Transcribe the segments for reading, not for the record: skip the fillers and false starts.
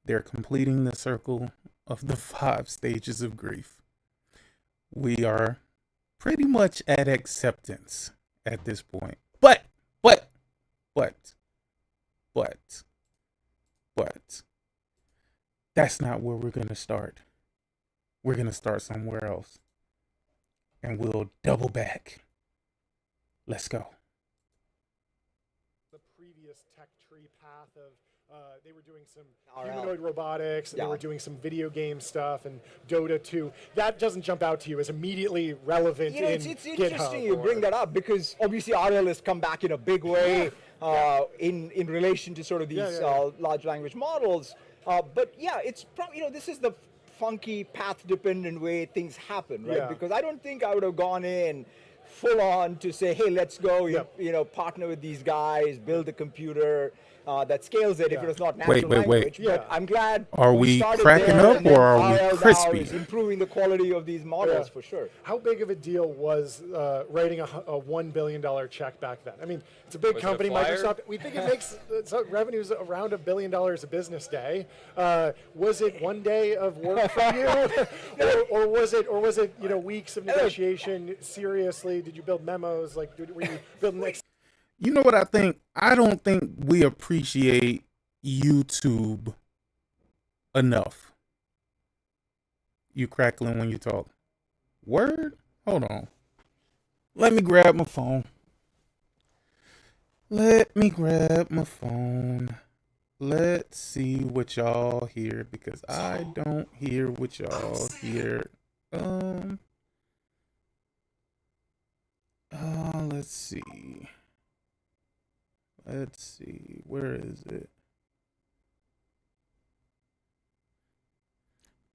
They're completing the circle of the 5 stages of grief. We are pretty much at acceptance at this point. But, but, but, but, that's not where we're going to start. We're going to start somewhere else. And we'll double back. Let's go. The previous tech tree path of they were doing some humanoid robotics, and they were doing some video game stuff, and Dota 2. That doesn't jump out to you as immediately relevant in it's GitHub. interesting you bring that up, because obviously RL has come back in a big way in relation to sort of these large language models. But yeah, it's probably, this is the funky path-dependent way things happen, right? Because I don't think I would have gone in full on to say, hey, let's go, partner with these guys, build a computer that scales it if it was not natural language. But I'm glad. Are we cracking up, or are we crispy? Is improving the quality of these models for sure. How big of a deal was writing a $1 billion check back then? I mean, it's a big company, Microsoft. We think it makes revenues around $1 billion a business day. Was it one day of work for you, or was it weeks of negotiation? Seriously, did you build memos? Like, were you building next? You know what I think? I don't think we appreciate YouTube enough. You crackling when you talk. Word? Hold on. Let me grab my phone. Let's see what y'all hear, because I don't hear what y'all hear. Let's see. Where is it?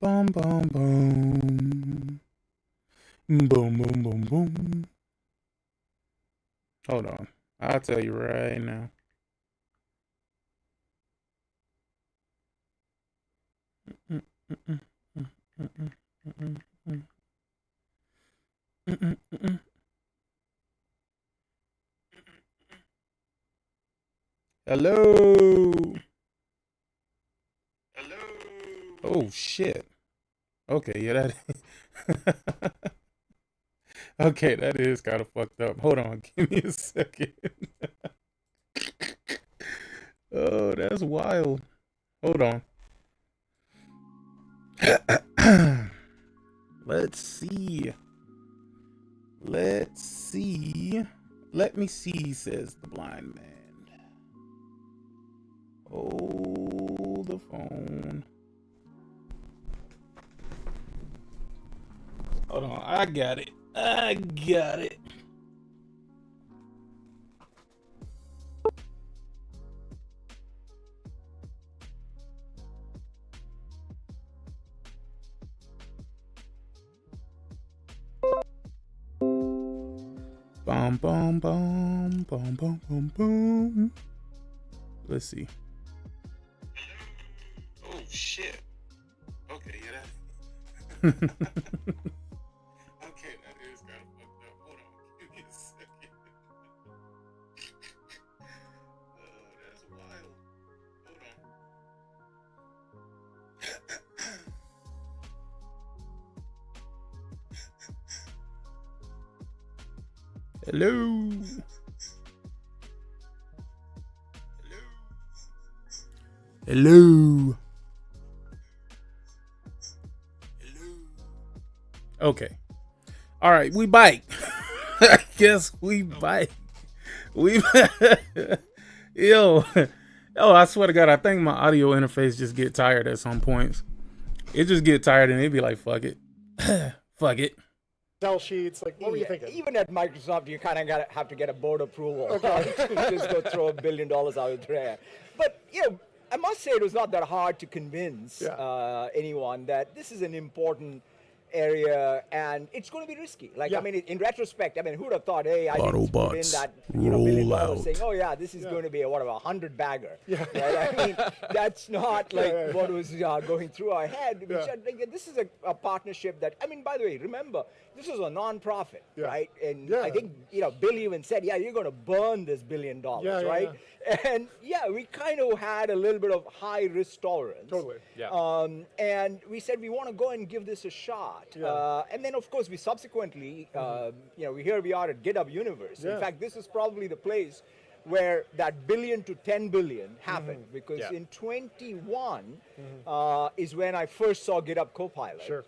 Boom, boom, boom. Boom, boom, boom, boom. Hold on. I'll tell you right now. Hello. Oh shit. Okay, yeah, that. Okay, that is kind of fucked up. Hold on, give me a second. Oh, that's wild. Hold on. Let's see. Let me see, says the blind man. Hold the phone. Hold on, I got it. Boom, boom, boom, boom, boom, boom, boom. Let's see. Oh shit. Okay, yeah, that. Okay, that is kind of fucked up. Hold on, give me a second. Oh, that's wild. Hold on. Hello. Hello. Okay. All right, we bite. I guess we bite. Yo, I swear to God, I think my audio interface just get tired at some points. It just get tired and it be like, fuck it. Fuck it. Excel sheets, like, what were you thinking? Even at Microsoft, you kind of have to get a board approval to just go throw $1 billion out there. But, I must say it was not that hard to convince anyone that this is an important area and it's going to be risky. Like, I mean, in retrospect, who would have thought, hey, I didn't put in that $1 billion saying, oh yeah, this is going to be a 100 bagger. Right? I mean, that's not like what was going through our head. Which this is a partnership that, by the way, remember, this is a non-profit, right? And I think, Bill even said, you're going to burn this $1 billion, right? And yeah, we kind of had a little bit of high risk tolerance. Totally. Yeah. And we said we want to go and give this a shot. Yeah. And then of course we subsequently, here we are at GitHub Universe. Yeah. In fact, this is probably the place where that billion to 10 billion happened, because Yeah. in 21 is when I first saw GitHub Copilot. Sure.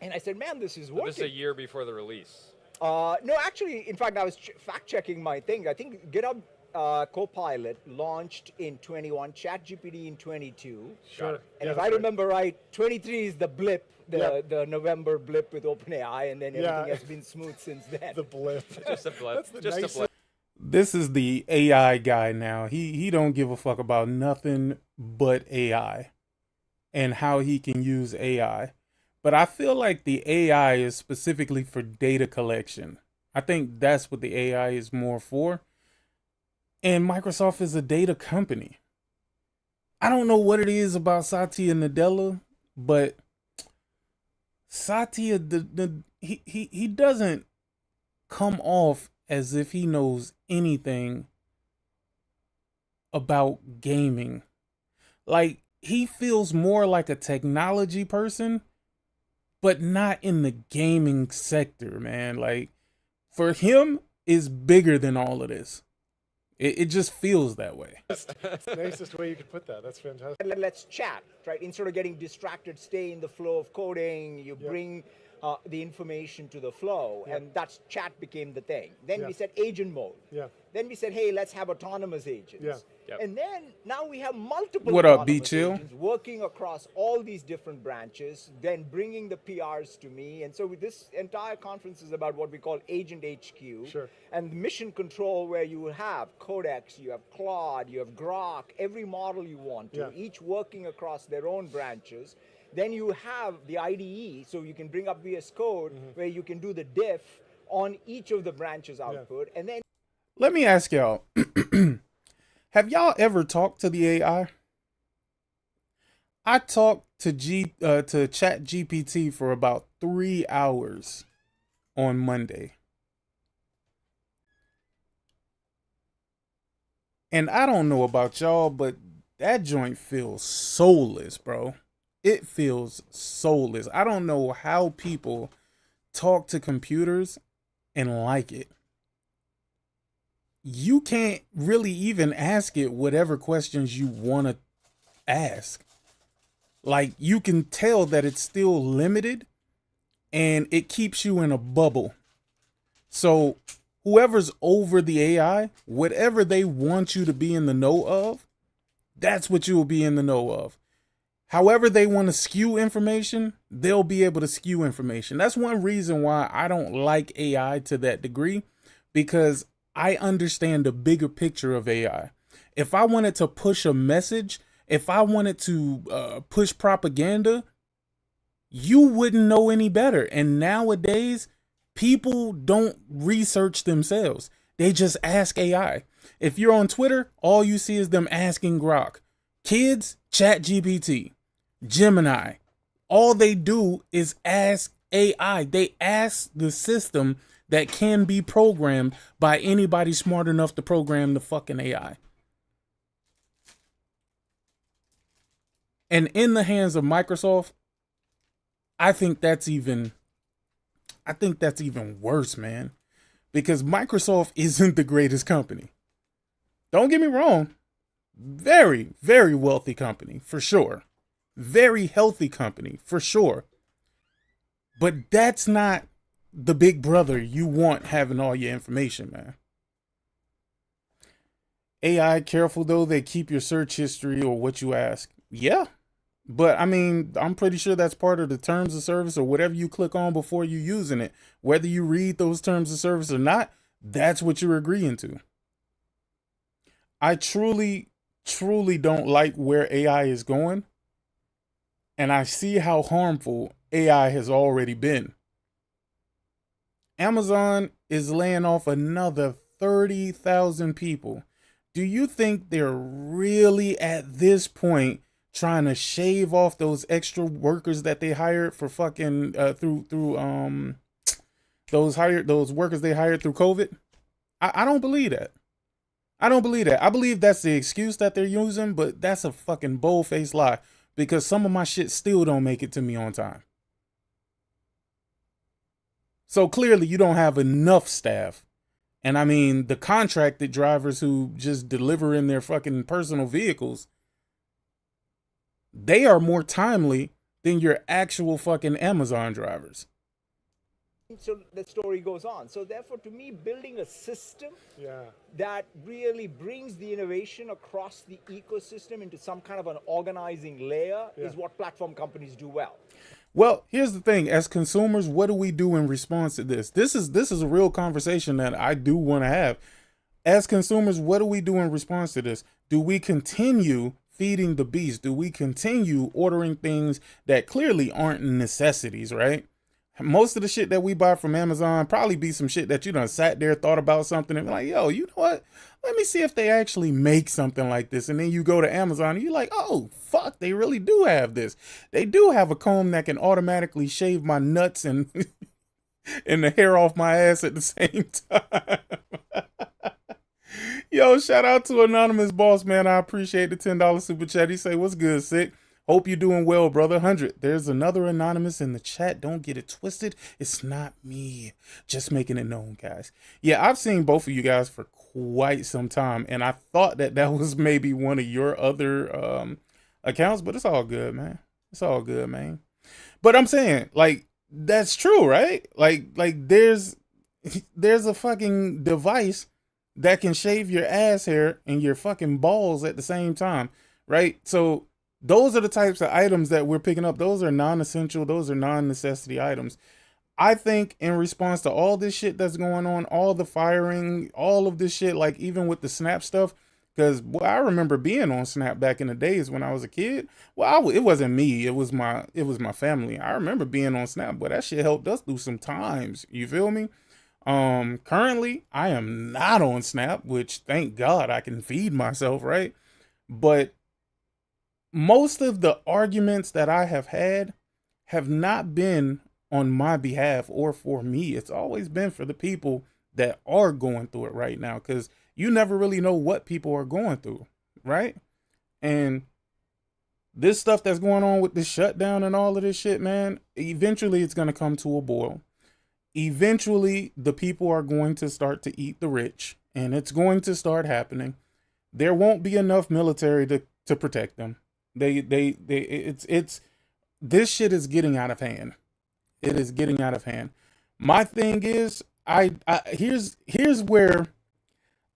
And I said, man, this is working. This is a year before the release. No, actually, in fact, I was fact-checking my thing. I think GitHub Copilot launched in 21, ChatGPT in 22. Sure. And Yeah, if that's I remember right, 23 is the blip, Yep. the November blip with OpenAI, and then everything Yeah. has been smooth since then. The blip. Just a blip. That's the Just a nicest- blip. This is the AI guy now. He don't give a fuck about nothing but AI and how he can use AI. But I feel like the AI is specifically for data collection. I think that's what the AI is more for. And Microsoft is a data company. I don't know what it is about Satya Nadella, but Satya, he doesn't come off as if he knows anything about gaming. Like, he feels more like a technology person, but not in the gaming sector, man. Like, for him, is bigger than all of this. It just feels that way. That's the nicest way you could put that. That's fantastic. Let's chat, right? Instead of getting distracted, stay in the flow of coding. You bring the information to the flow, and that's chat became the thing. Then we said agent mode. Yeah. Then we said, hey, let's have autonomous agents. Yeah. Yep. And then now we have multiple What up, autonomous B-Chill? agents working across all these different branches, then bringing the PRs to me. And so this entire conference is about what we call Agent HQ. Sure. And mission control, where you have Codex, you have Claude, you have Grok, every model you want to, each working across their own branches. Then you have the IDE, so you can bring up VS Code, where you can do the diff on each of the branches output. And then Let me ask y'all, have y'all ever talked to the AI? I talked to ChatGPT for about 3 hours on Monday. And I don't know about y'all, but that joint feels soulless, bro. It feels soulless. I don't know how people talk to computers and like it. You can't really even ask it whatever questions you want to ask. Like, you can tell that it's still limited and it keeps you in a bubble. So whoever's over the AI, whatever they want you to be in the know of, that's what you will be in the know of. However they want to skew information, they'll be able to skew information. That's one reason why I don't like AI to that degree, because I understand the bigger picture of AI. If I wanted to push a message, if I wanted to push propaganda, you wouldn't know any better. And nowadays, people don't research themselves. They just ask AI. If you're on Twitter, all you see is them asking Grok. Kids, ChatGPT, Gemini. All they do is ask AI. They ask the system that can be programmed by anybody smart enough to program the fucking AI. And in the hands of Microsoft, I think that's even worse, man. Because Microsoft isn't the greatest company. Don't get me wrong. Very, very wealthy company, for sure. Very healthy company, for sure. But that's not the big brother you want having all your information, man. AI, careful though, they keep your search history or what you ask. Yeah. But I mean, I'm pretty sure that's part of the terms of service or whatever you click on before you using it. Whether you read those terms of service or not, that's what you're agreeing to. I truly don't like where AI is going. And I see how harmful AI has already been. Amazon is laying off another 30,000 people. Do you think they're really at this point trying to shave off those extra workers that they hired for fucking through those workers they hired through COVID? I don't believe that. I don't believe that. I believe that's the excuse that they're using, but that's a fucking bold-faced lie because some of my shit still don't make it to me on time. So clearly you don't have enough staff. And I mean, the contracted drivers who just deliver in their fucking personal vehicles, they are more timely than your actual fucking Amazon drivers. So the story goes on. So therefore, to me, building a system that really brings the innovation across the ecosystem into some kind of an organizing layer is what platform companies do well. Well, here's the thing. As consumers, what do we do in response to this? This is a real conversation that I do want to have. As consumers, what do we do in response to this? Do we continue feeding the beast? Do we continue ordering things that clearly aren't necessities, right? Most of the shit that we buy from Amazon probably be some shit that you done sat there, thought about something and be like, yo, you know what? Let me see if they actually make something like this. And then you go to Amazon and you're like, oh, fuck, they really do have this. They do have a comb that can automatically shave my nuts and, and the hair off my ass at the same time. Yo, shout out to Anonymous Boss, man. I appreciate the $10 super chat. He say, what's good, Sick? Hope you're doing well, brother. 100. There's another Anonymous in the chat. Don't get it twisted. It's not me. Just making it known, guys. Yeah, I've seen both of you guys for quite some time, and I thought that was maybe one of your other accounts, but it's all good, man. It's all good, man. But I'm saying, like, that's true, right? Like there's a fucking device that can shave your ass hair and your fucking balls at the same time, right? So those are the types of items that we're picking up. Those are non-essential. Those are non-necessity items. I think in response to all this shit that's going on, all the firing, all of this shit, like even with the Snap stuff, because I remember being on Snap back in the days when I was a kid. Well, it wasn't me. It was my family. I remember being on Snap, but that shit helped us through some times. You feel me? Currently, I am not on Snap, which thank God I can feed myself, right? But most of the arguments that I have had have not been on my behalf or for me. It's always been for the people that are going through it right now, because you never really know what people are going through, right? And this stuff that's going on with the shutdown and all of this shit, man, eventually it's going to come to a boil. Eventually, the people are going to start to eat the rich, and it's going to start happening. There won't be enough military to protect them. It's this shit is getting out of hand. It is getting out of hand. My thing is, here's where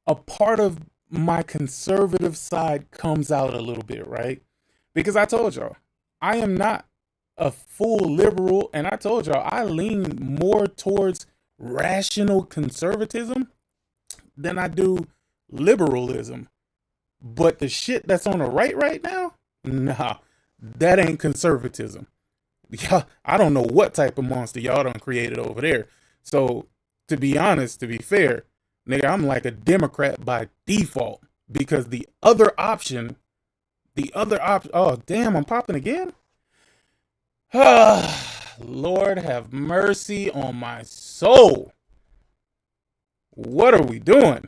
a part of my conservative side comes out a little bit, right? Because I told y'all, I am not a full liberal, and I told y'all I lean more towards rational conservatism than I do liberalism. But the shit that's on the right now, nah, that ain't conservatism. Yeah, I don't know what type of monster y'all done created over there. So, to be honest, to be fair, nigga, I'm like a Democrat by default, because the other option, oh, damn, I'm popping again? Lord have mercy on my soul. What are we doing?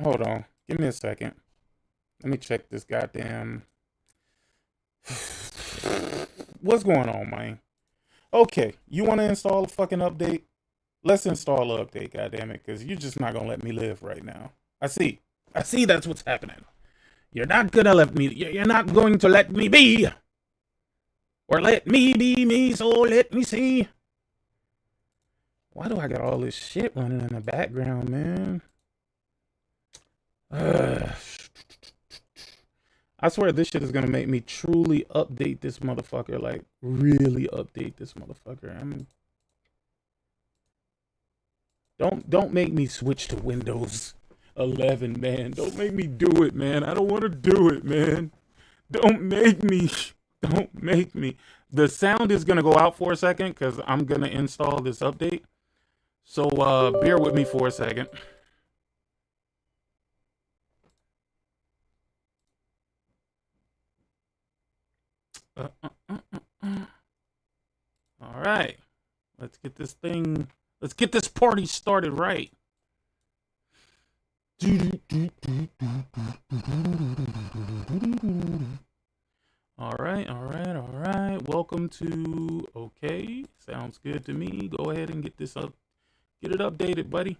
Hold on. Give me a second. Let me check this goddamn... What's going on, man? Okay, you want to install a fucking update? Let's install an update, goddammit, because you're just not going to let me live right now. I see that's what's happening. You're not going to let me... You're not going to let me be. Or let me be me, so let me see. Why do I got all this shit running in the background, man? I swear this shit is gonna make me truly update this motherfucker. Like, really update this motherfucker. Don't make me switch to Windows 11, man. Don't make me do it, man. I don't want to do it, man. Don't make me. Don't make me. The sound is gonna go out for a second because I'm gonna install this update. So bear with me for a second. All right, let's get this party started right. All right, all right, all right. Welcome to okay. Sounds good to me. Go ahead and get this up. Get it updated, buddy.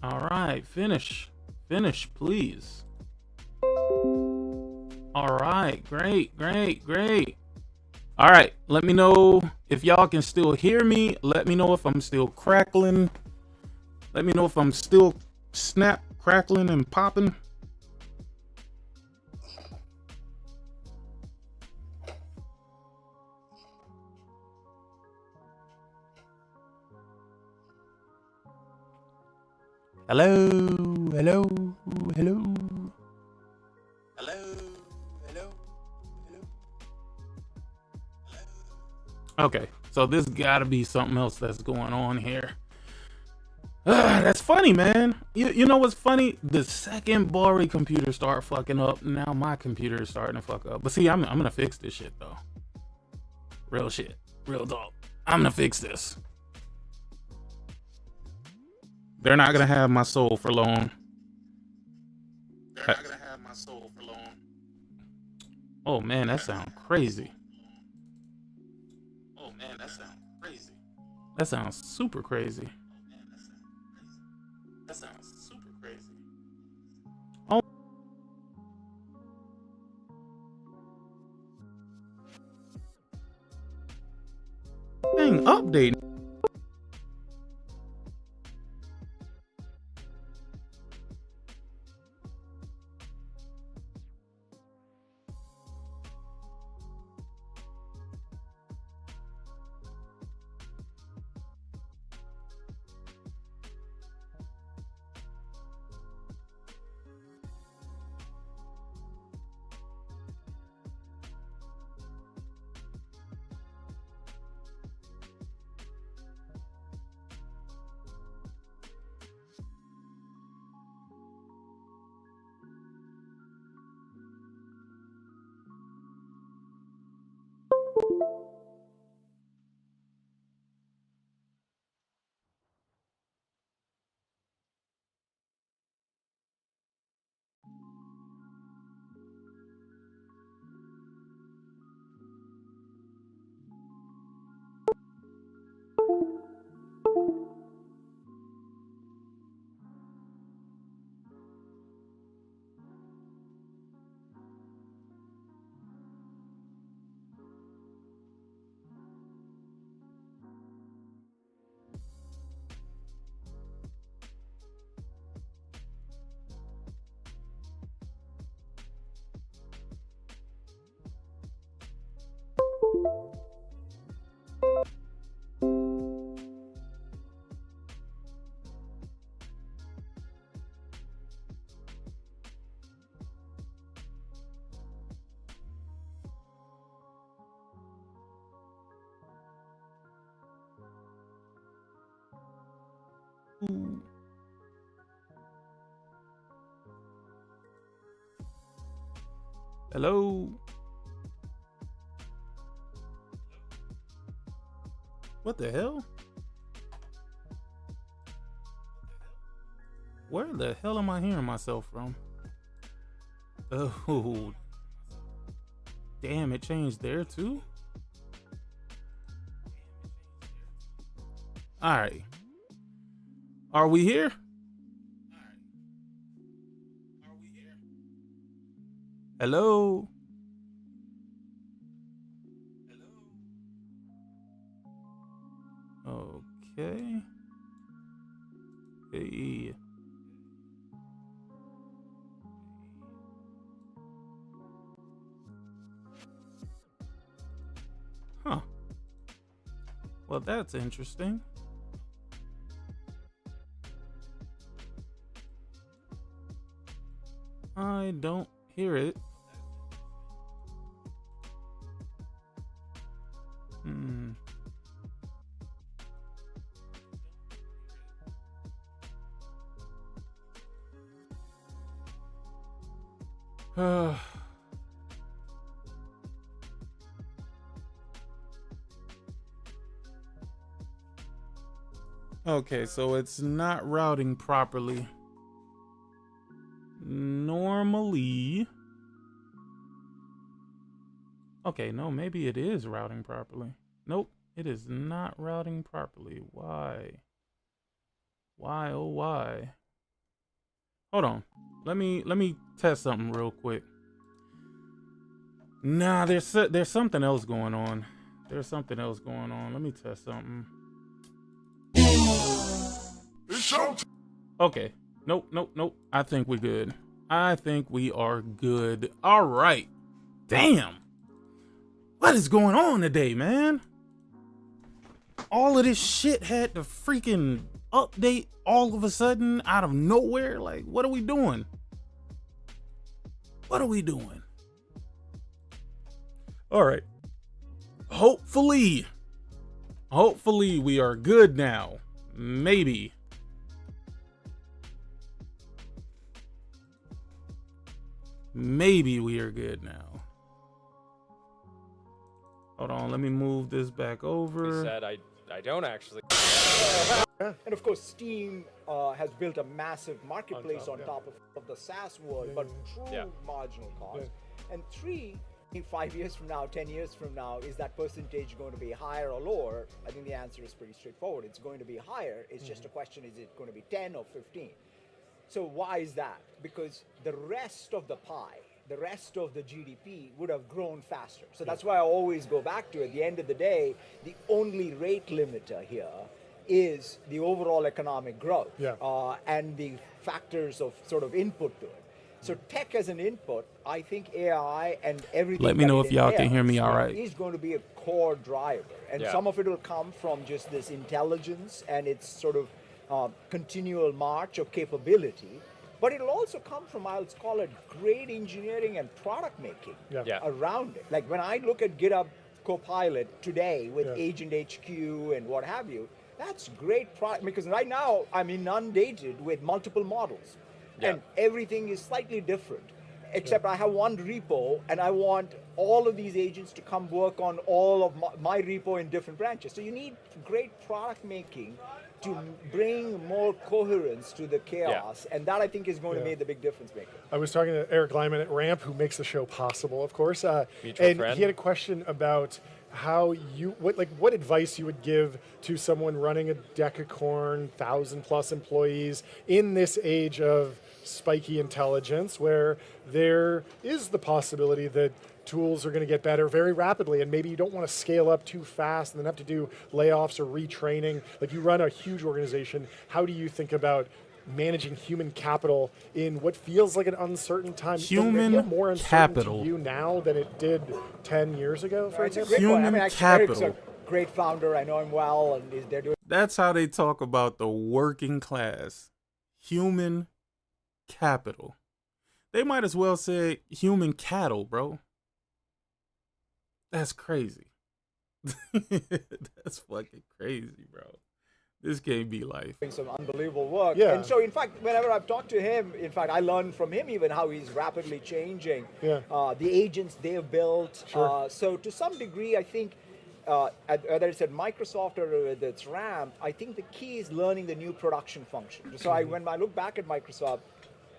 All right, finish, please. All right, great, great, great. All right, let me know if y'all can still hear me. Let me know if I'm still crackling. Let me know if I'm still snap, crackling, and popping. Hello, hello, hello. Hello, hello, hello. Okay, so this gotta be something else that's going on here. That's funny, man. You know what's funny? The second Bari computer start fucking up, now my computer is starting to fuck up. But see, I'm gonna fix this shit though. Real shit, real talk. I'm gonna fix this. They're not gonna have my soul for long. They're not gonna have my soul for long. Oh man, that sounds crazy. Oh man, that sounds crazy. That sounds super crazy. That sounds super crazy. Oh, thing updating. Hello? What the hell? Where the hell am I hearing myself from? Oh, damn, it changed there too? All right. Are we here? Hello? Okay. Hey. Huh. Well, that's interesting. I don't hear it. Okay, so it's not routing properly. Normally. Okay, no, maybe it is routing properly. Nope, it is not routing properly. Why? Why, oh why? Hold on. Let me test something real quick. Nah, there's something else going on. There's something else going on. Let me test something. Okay. Nope. I think we're good. I think we are good. All right. Damn. What is going on today, man? All of this shit had to freaking update all of a sudden out of nowhere. Like, what are we doing? What are we doing? All right. Hopefully we are good now. Maybe. Maybe we are good now. Hold on, let me move this back over. Said I don't actually. And of course, Steam has built a massive marketplace on top of the SaaS world, but true marginal cost. And 3, 5 years from now, 10 years from now, is that percentage going to be higher or lower? I think the answer is pretty straightforward. It's going to be higher. It's just a question, is it going to be 10 or 15? So why is that? Because the rest of the pie, the rest of the GDP would have grown faster. So that's why I always go back to, at the end of the day, the only rate limiter here is the overall economic growth and the factors of sort of input to it. So tech as an input, I think AI and everything. Let me know if y'all can hear me all right. Is going to be a core driver. And some of it will come from just this intelligence and its sort of continual march of capability. But it'll also come from, I'll call it, great engineering and product making around it. Like when I look at GitHub Copilot today with Agent HQ and what have you, that's great product, because right now I'm inundated with multiple models. And everything is slightly different, except I have one repo and I want all of these agents to come work on all of my repo in different branches. So you need great product making to bring more coherence to the chaos, and that I think is going to make the big difference maker. I was talking to Eric Lyman at Ramp, who makes the show possible, of course, and he had a question about how what advice you would give to someone running a decacorn, 1,000+ employees in this age of spiky intelligence, where there is the possibility that tools are going to get better very rapidly, and maybe you don't want to scale up too fast and then have to do layoffs or retraining. Like, you run a huge organization. How do you think about managing human capital in what feels like an uncertain time? Human more uncertain capital to you now than it did 10 years ago, for example? Human capital. Eric's a great founder. I know him well, and they're doing. That's how they talk about the working class. Human capital. They might as well say human cattle, bro. That's crazy. That's fucking crazy, bro. This can't be life. Doing some unbelievable work. Yeah. And so, in fact, whenever I've talked to him, in fact, I learned from him even how he's rapidly changing the agents they've built. Sure. So to some degree, I think, whether it's at Microsoft or whether it's RAM, I think the key is learning the new production function. So when I look back at Microsoft,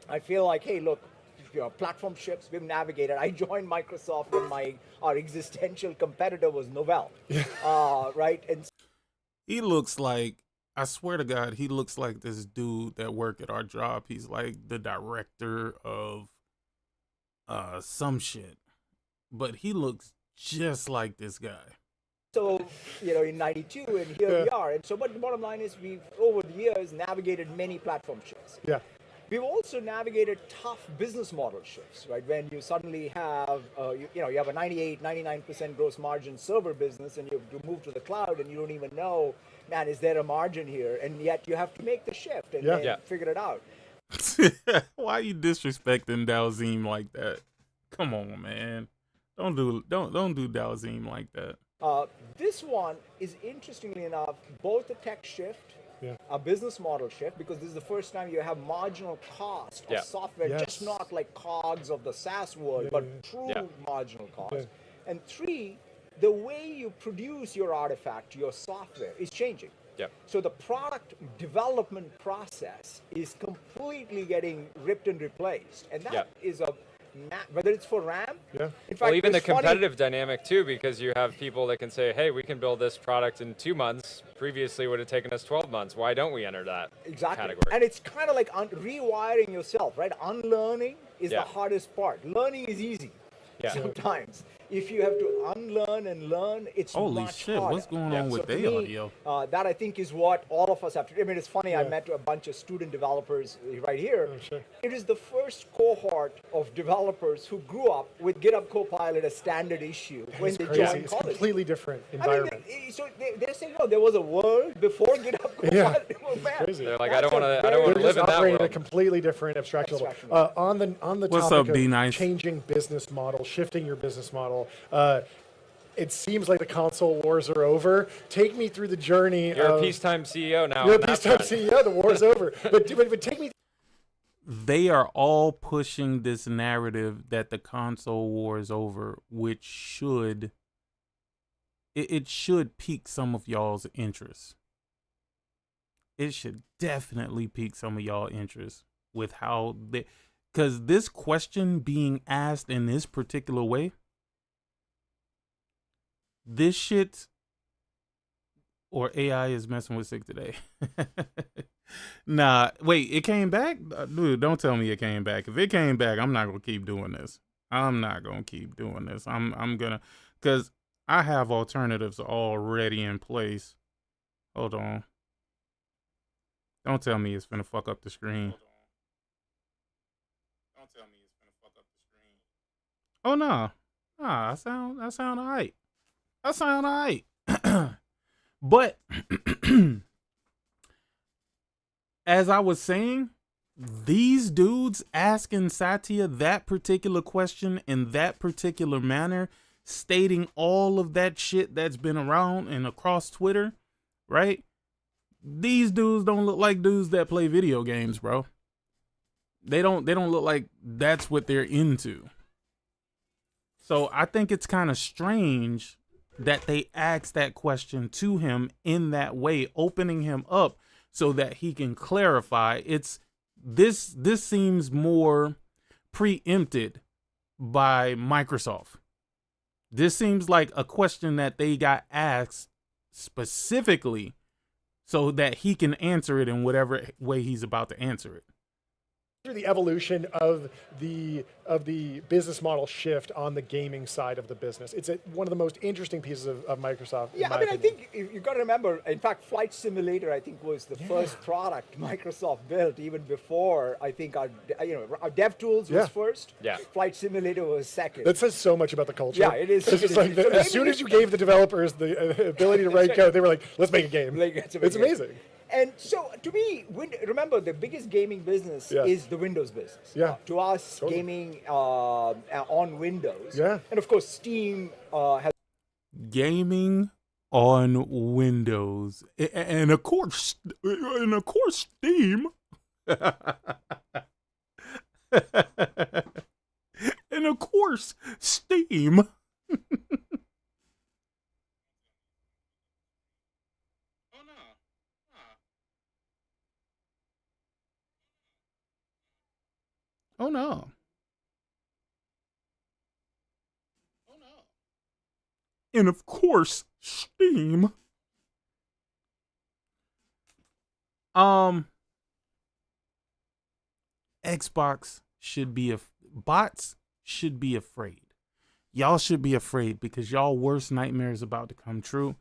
I feel like, hey, look, platform shifts, we've navigated. I joined Microsoft when our existential competitor was Novell, right? And he looks like, I swear to God, he looks like this dude that work at our job. He's like the director of some shit, but he looks just like this guy. So, in 92, and here we are. And so, but the bottom line is we've, over the years, navigated many platform shifts. Yeah. We've also navigated tough business model shifts, right? When you suddenly have, you have a 98, 99% gross margin server business, and you have to move to the cloud, and you don't even know, man, is there a margin here? And yet you have to make the shift and figure it out. Why are you disrespecting Dalzim like that? Come on, man. Don't do Dalzim like that. This one is, interestingly enough, both a tech shift, a business model shift, because this is the first time you have marginal cost of software, just not like COGS of the SaaS world, but true marginal cost. And 3, the way you produce your artifact, your software, is changing. So the product development process is completely getting ripped and replaced. And that is whether it's for RAM. In fact, well, even the competitive dynamic too, because you have people that can say, hey, we can build this product in 2 months. Previously would have taken us 12 months. Why don't we enter that category? And it's kind of like rewiring yourself, right? Unlearning is the hardest part. Learning is easy sometimes. If you have to unlearn and learn, it's much harder. What's going on with their audio? That, I think, is what all of us have to do. I mean, it's funny, I met a bunch of student developers right here. It is the first cohort of developers who grew up with GitHub Copilot as standard issue when they joined college. It's a completely different environment. So they're saying, no, there was a world before GitHub Copilot. They're like, I don't want to live in that world. At a completely different abstraction level. On the topic of changing business model, shifting your business model, it seems like the console wars are over. Take me through the journey. You're a peacetime CEO now. You're a peacetime CEO. The war's over. But take me. They are all pushing this narrative that the console war is over, which should pique some of y'all's interest. It should definitely pique some of y'all interest with how because this question being asked in this particular way, this shit, or AI is messing with Sick today. Nah, wait, it came back? Dude, don't tell me it came back. If it came back, I'm not going to keep doing this. I'm gonna, because I have alternatives already in place. Hold on. Don't tell me it's finna fuck up the screen. Oh, no. Nah, I sound all right. That sound all right. But as I was saying, these dudes asking Satya that particular question in that particular manner, stating all of that shit that's been around and across Twitter, right? These dudes don't look like dudes that play video games, bro. They don't look like that's what they're into. So I think it's kind of strange that they asked that question to him in that way, opening him up so that he can clarify. This seems more preempted by Microsoft. This seems like a question that they got asked specifically so that he can answer it in whatever way he's about to answer it. The evolution of the business model shift on the gaming side of the business. It's one of the most interesting pieces of Microsoft. Yeah, I mean, I think you've got to remember, in fact, Flight Simulator, I think, was the first product Microsoft built, even before, I think, our DevTools was first. Yeah. Flight Simulator was second. That says so much about the culture. Yeah, it is. It's like as soon as you gave the developers the ability to write code, they were like, let's make a game. It's amazing. And so, to me, remember, the biggest gaming business is the Windows business. Yeah. To us, gaming on Windows. Yeah. And of course, Steam has. Gaming on Windows, and of course Steam. And of course Steam. Oh no. And of course Steam. Xbox should be bots should be afraid. Y'all should be afraid because y'all worst nightmare is about to come true.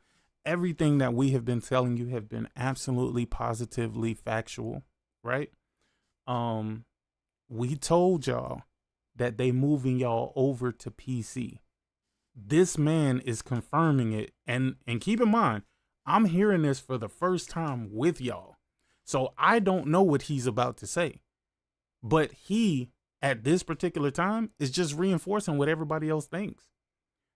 Everything that we have been telling you have been absolutely positively factual, right? We told y'all that they moving y'all over to PC. This man is confirming it, and keep in mind, I'm hearing this for the first time with y'all. So I don't know what he's about to say. But he, at this particular time, is just reinforcing what everybody else thinks.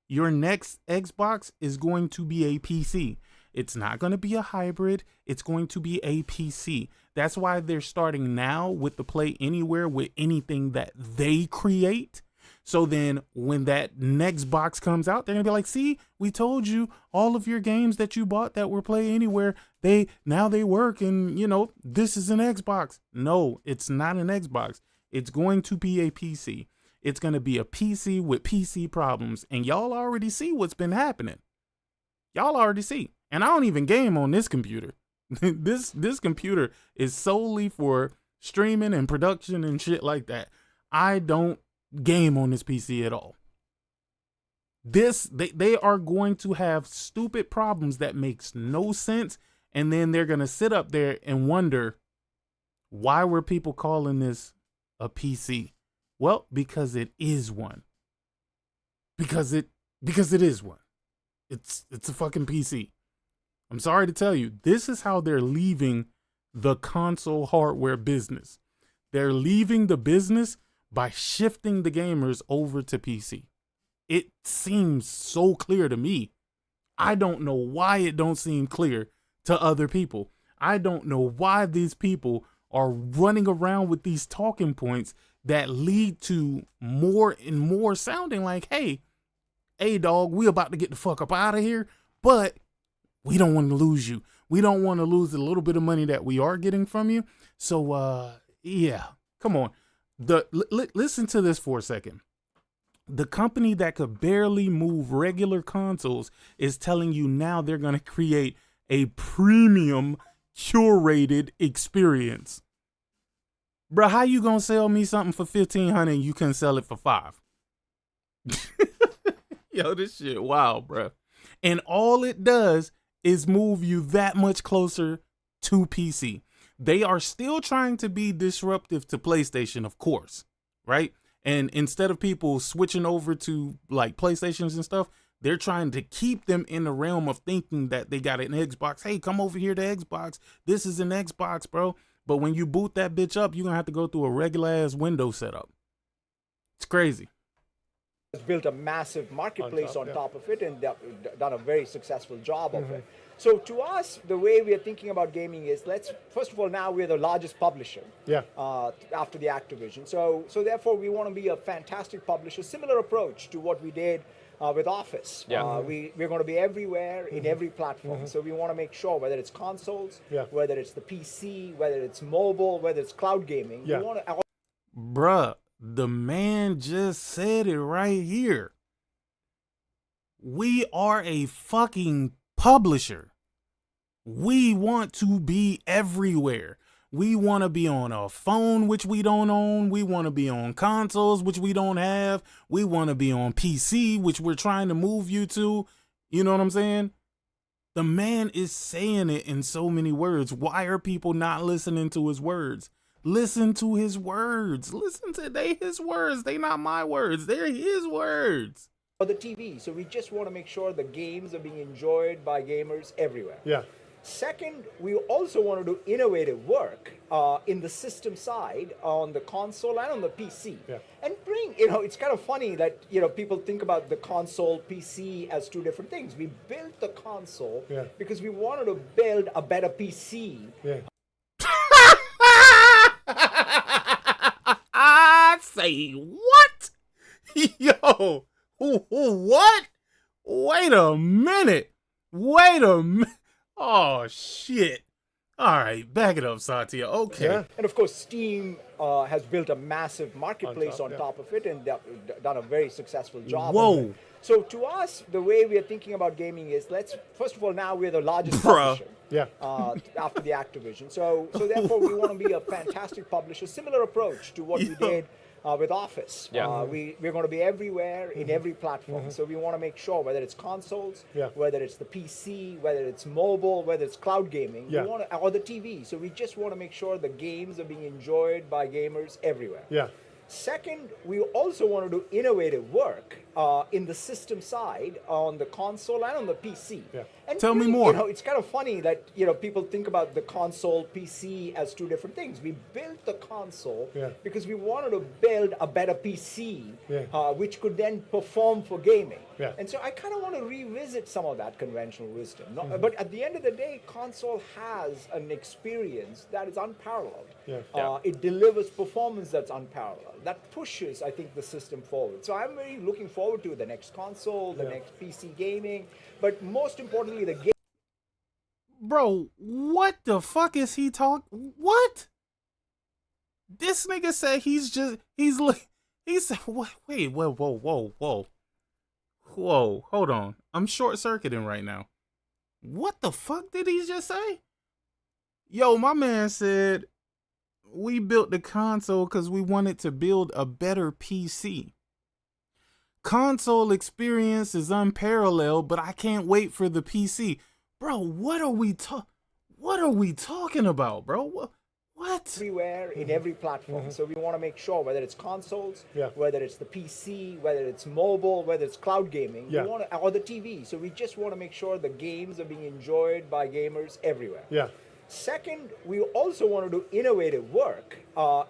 Your next Xbox is going to be a PC. It's not going to be a hybrid. It's going to be a PC. That's why they're starting now with the Play Anywhere with anything that they create. So then when that next box comes out, they're going to be like, see, we told you all of your games that you bought that were Play Anywhere, now they work, and, you know, this is an Xbox. No, it's not an Xbox. It's going to be a PC. It's going to be a PC with PC problems, and y'all already see what's been happening. Y'all already see. And I don't even game on this computer. This computer is solely for streaming and production and shit like that. I don't game on this PC at all. They are going to have stupid problems that makes no sense, and then they're going to sit up there and wonder, why were people calling this a PC? Well, because it is one. Because it is one. It's a fucking PC. I'm sorry to tell you, this is how they're leaving the console hardware business. They're leaving the business by shifting the gamers over to PC. It seems so clear to me. I don't know why it don't seem clear to other people. I don't know why these people are running around with these talking points that lead to more and more sounding like, hey dog, we about to get the fuck up out of here, but we don't want to lose you. We don't want to lose the little bit of money that we are getting from you. So, yeah, come on. Listen to this for a second. The company that could barely move regular consoles is telling you now they're going to create a premium curated experience. Bruh, how you going to sell me something for $1,500 and you can sell it for $5? Yo, this shit wow, bruh. And all it does is move you that much closer to PC. They are still trying to be disruptive to PlayStation, of course, right? And instead of people switching over to like PlayStations and stuff, they're trying to keep them in the realm of thinking that they got an Xbox. Hey, come over here to Xbox. This is an Xbox, bro. But when you boot that bitch up, you're going to have to go through a regular ass Windows setup. It's crazy. It's built a massive marketplace on top of it, and done a very successful job of it. So to us, the way we are thinking about gaming is, first of all, now we're the largest publisher after the Activision. So therefore, we want to be a fantastic publisher, similar approach to what we did with Office. Yeah. We're going to be everywhere in every platform. So we want to make sure, whether it's consoles, whether it's the PC, whether it's mobile, whether it's cloud gaming, we want to... Bruh, the man just said it right here. We are a fucking publisher. We want to be everywhere. We want to be on a phone, which we don't own. We want to be on consoles, which we don't have. We want to be on PC, which we're trying to move you to. You know what I'm saying? The man is saying it in so many words. Why are people not listening to his words? Listen to his words. Listen to his words. They not my words. They're his words. For the TV. So we just want to make sure the games are being enjoyed by gamers everywhere. Yeah. Second, we also want to do innovative work in the system side on the console and on the PC. Yeah. And bring, it's kind of funny that, people think about the console, PC as two different things. We built the console because we wanted to build a better PC. Yeah. I say what? Yo, what? Wait a minute. Oh shit. All right, back it up, Satya. Okay. Yeah. And of course, Steam has built a massive marketplace on top of it and done a very successful job. Whoa. So to us, the way we are thinking about gaming is, first of all, now we're the largest publisher. Yeah. After the Activision. So therefore, we want to be a fantastic publisher. Similar approach to what we did with Office. Yeah. We're going to be everywhere in every platform. So we want to make sure, whether it's consoles, whether it's the PC, whether it's mobile, whether it's cloud gaming, or the TV. So we just want to make sure the games are being enjoyed by gamers everywhere. Yeah. Second, we also want to do innovative work in the system side on the console and on the PC. Yeah. And Tell me more. It's kind of funny that people think about the console, PC as two different things. We built the console because we wanted to build a better PC, which could then perform for gaming. Yeah. And so I kind of want to revisit some of that conventional wisdom. But at the end of the day, console has an experience that is unparalleled. It delivers performance that's unparalleled. That pushes, I think, the system forward. So I'm very looking forward to the next console, the next PC gaming, but most importantly, the game. Bro, what the fuck is he talking? What? This nigga said he said, wait, whoa, hold on. I'm short-circuiting right now. What the fuck did he just say? Yo, my man said, we built the console because we wanted to build a better PC. Console experience is unparalleled, but I can't wait for the PC. Bro, what are we talking about, bro? What? Everywhere in every platform. So we want to make sure, whether it's consoles, whether it's the PC, whether it's mobile, whether it's cloud gaming, or the TV. So we just want to make sure the games are being enjoyed by gamers everywhere. Yeah. Second, we also want to do innovative work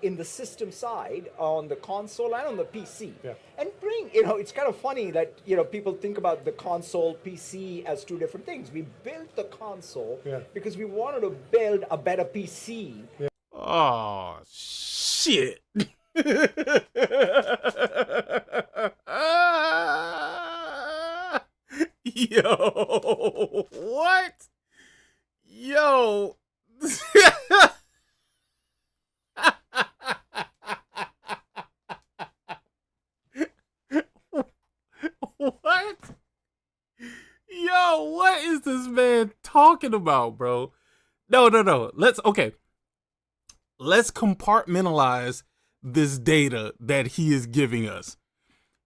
in the system side on the console and on the PC. And bring, it's kind of funny that, people think about the console, PC as two different things. We built the console because we wanted to build a better PC. Oh, shit. Yo, what? Yo. What? Yo, what is this man talking about, bro? No. Let's compartmentalize this data that he is giving us.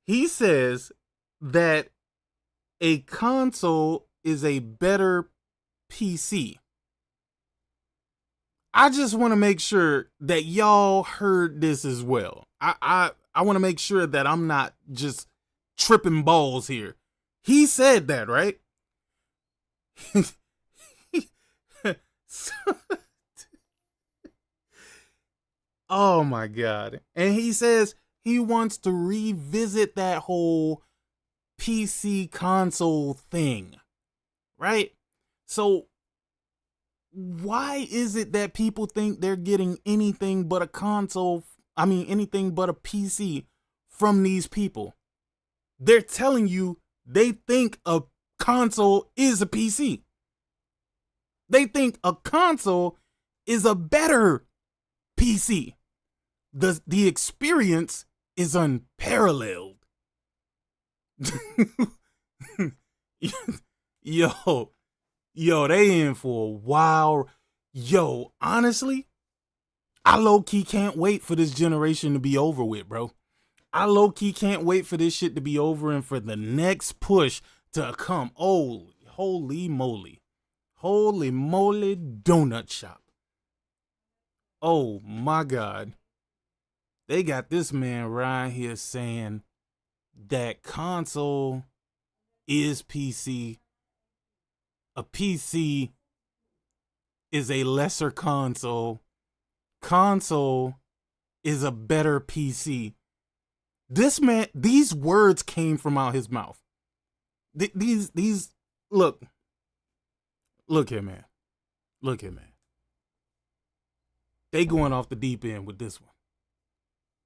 He says that a console is a better PC. I just want to make sure that y'all heard this as well. I want to make sure that I'm not just tripping balls here. He said that, right? Oh my God. And he says he wants to revisit that whole PC console thing, right? So why is it that people think they're getting anything but a console, anything but a PC from these people? They're telling you they think a console is a PC. They think a console is a better PC. The experience is unparalleled. Yo, they in for a while. Yo, honestly, I low-key can't wait for this generation to be over with, bro. I low-key can't wait for this shit to be over and for the next push to come. Oh, holy moly. Holy moly donut shop. Oh my God. They got this man right here saying that console is PC. A PC is a lesser console. console is a better PC. This man, these words came from out his mouth. These look here, man. Look here, man. They going off the deep end with this one.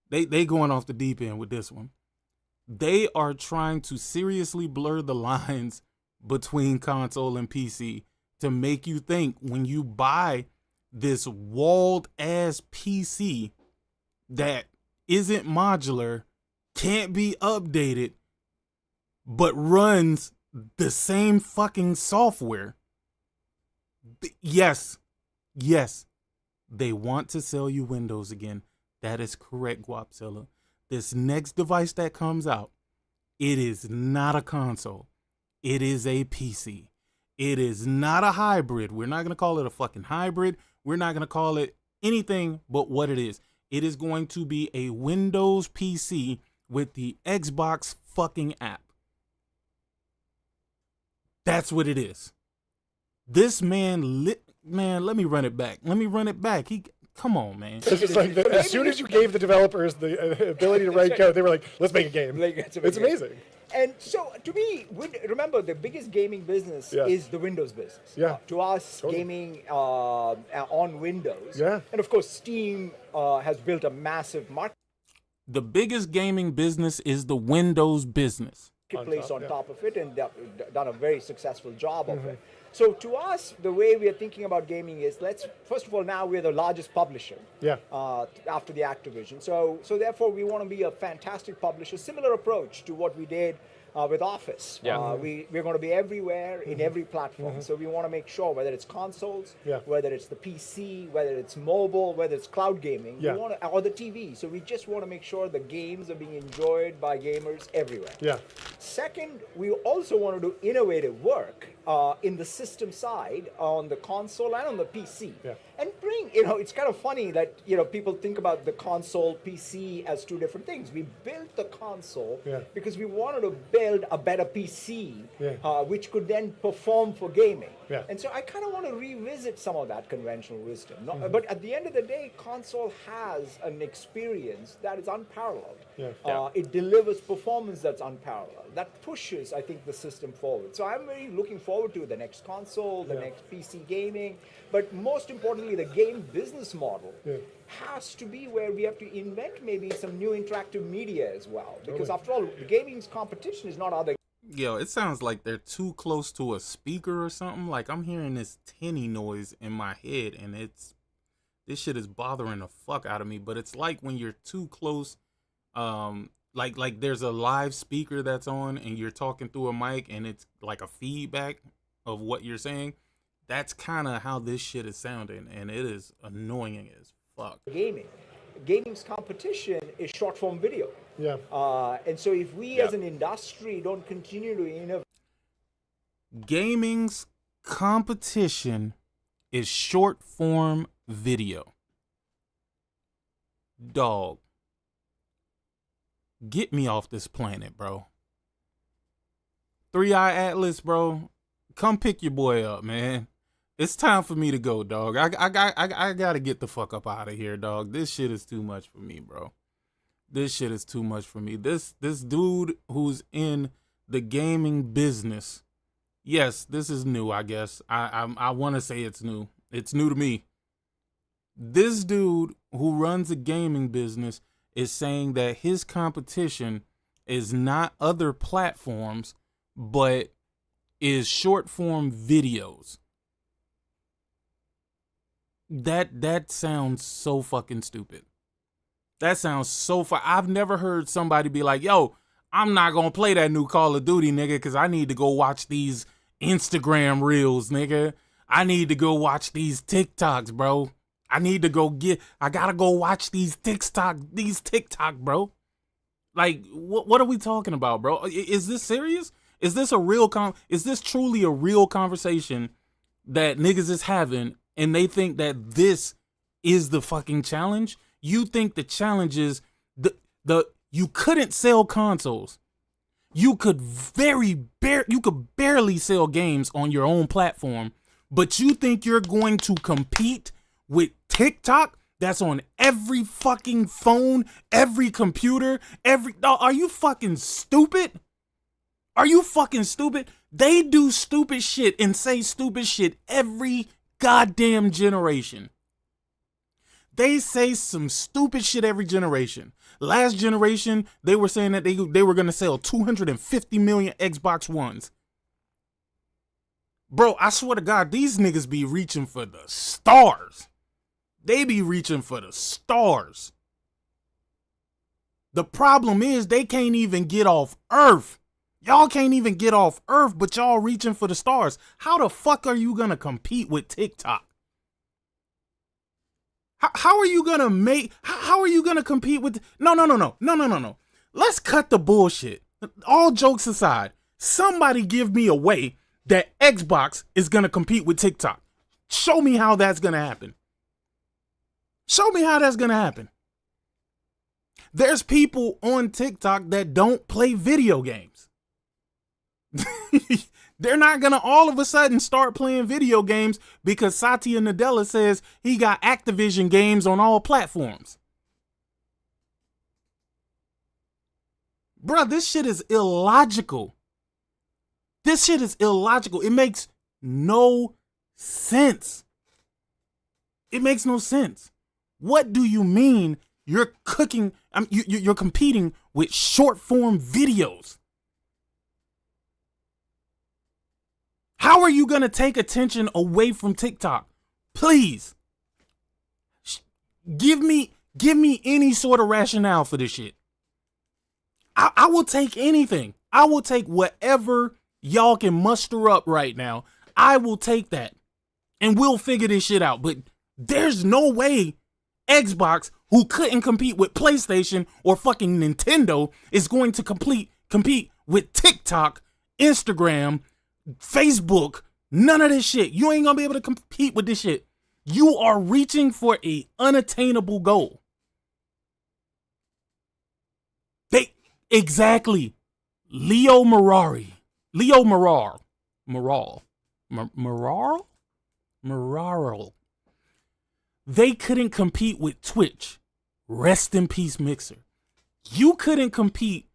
They going off the deep end with this one. They are trying to seriously blur the lines between console and PC to make you think when you buy this walled ass PC that isn't modular, can't be updated, but runs the same fucking software. Yes, they want to sell you Windows again. That is correct, Guapzilla. This next device that comes out, it is not a console. It is a PC. It is not a hybrid. We're not going to call it a fucking hybrid. We're not going to call it anything but what it is. It is going to be a Windows PC with the Xbox fucking app. That's what it is. This man, let me run it back. Come on, man. It's just like as soon as you gave the developers the ability to write code, they were like, let's make a game. It's amazing. And so, to me, remember, the biggest gaming business is the Windows business. Yeah. To us, gaming on Windows. Yeah. And of course, Steam has built a massive market. The biggest gaming business is the Windows business. Marketplace on top of it, and they've done a very successful job of it. So to us, the way we are thinking about gaming is, first of all, now we're the largest publisher after the Activision. So therefore, we want to be a fantastic publisher, similar approach to what we did with Office. Yeah. We're going to be everywhere in every platform. So we want to make sure, whether it's consoles, whether it's the PC, whether it's mobile, whether it's cloud gaming, we want to, or the TV. So we just want to make sure the games are being enjoyed by gamers everywhere. Yeah. Second, we also want to do innovative work in the system side, on the console and on the PC. Yeah. And bring, it's kind of funny that, people think about the console, PC as two different things. We built the console because we wanted to build a better PC, which could then perform for gaming. Yeah. And so I kind of want to revisit some of that conventional wisdom. But at the end of the day, console has an experience that is unparalleled. It delivers performance that's unparalleled. That pushes, I think, the system forward. So I'm really looking forward to the next console, the next PC gaming. But most importantly, the game business model has to be where we have to invent maybe some new interactive media as well. Because after all, the gaming's competition is not other. Yo, it sounds like they're too close to a speaker or something. Like I'm hearing this tinny noise in my head, and this shit is bothering the fuck out of me. But it's like when you're too close, like there's a live speaker that's on, and you're talking through a mic, and it's like a feedback of what you're saying. That's kind of how this shit is sounding, and it is annoying as fuck. Gaming's competition is short form video. Yeah. And so if we as an industry don't continue to innovate. Gaming's competition is short form video. Dog. Get me off this planet, bro. 3i Atlas, bro. Come pick your boy up, man. It's time for me to go, dog. I gotta get the fuck up out of here, dog. This shit is too much for me, bro. This shit is too much for me. This dude who's in the gaming business. Yes, this is new, I guess. I want to say it's new. It's new to me. This dude who runs a gaming business is saying that his competition is not other platforms, but is short form videos. That sounds so fucking stupid. That sounds so I've never heard somebody be like, yo, I'm not gonna play that new Call of Duty, nigga, because I need to go watch these Instagram reels, nigga. I need to go watch these TikToks, bro. I gotta go watch these TikTok, bro. Like, what are we talking about, bro? Is this serious? Is this is this truly a real conversation that niggas is having, and they think that this is the fucking challenge? You think the challenge is you couldn't sell consoles. You could barely sell games on your own platform, but you think you're going to compete with TikTok that's on every fucking phone, every computer, are you fucking stupid? Are you fucking stupid? They do stupid shit and say stupid shit every goddamn generation. They say some stupid shit every generation. Last generation, they were saying that they were going to sell 250 million Xbox Ones. Bro, I swear to God, these niggas be reaching for the stars. They be reaching for the stars. The problem is they can't even get off Earth. Y'all can't even get off Earth, but y'all reaching for the stars. How the fuck are you going to compete with TikTok? How are you going to how are you going to compete with? No. Let's cut the bullshit. All jokes aside, somebody give me a way that Xbox is going to compete with TikTok. Show me how that's going to happen. Show me how that's going to happen. There's people on TikTok that don't play video games. They're not going to all of a sudden start playing video games because Satya Nadella says he got Activision games on all platforms. Bruh, this shit is illogical. This shit is illogical. It makes no sense. It makes no sense. What do you mean you're you're competing with short form videos? How are you going to take attention away from TikTok? Please. Give me any sort of rationale for this shit. I will take anything. I will take whatever y'all can muster up right now. I will take that. And we'll figure this shit out. But there's no way Xbox, who couldn't compete with PlayStation or fucking Nintendo, is going to compete with TikTok, Instagram, Facebook, none of this shit. You ain't gonna be able to compete with this shit. You are reaching for a unattainable goal. Exactly. Leo Marar. They couldn't compete with Twitch. Rest in peace, Mixer. You couldn't compete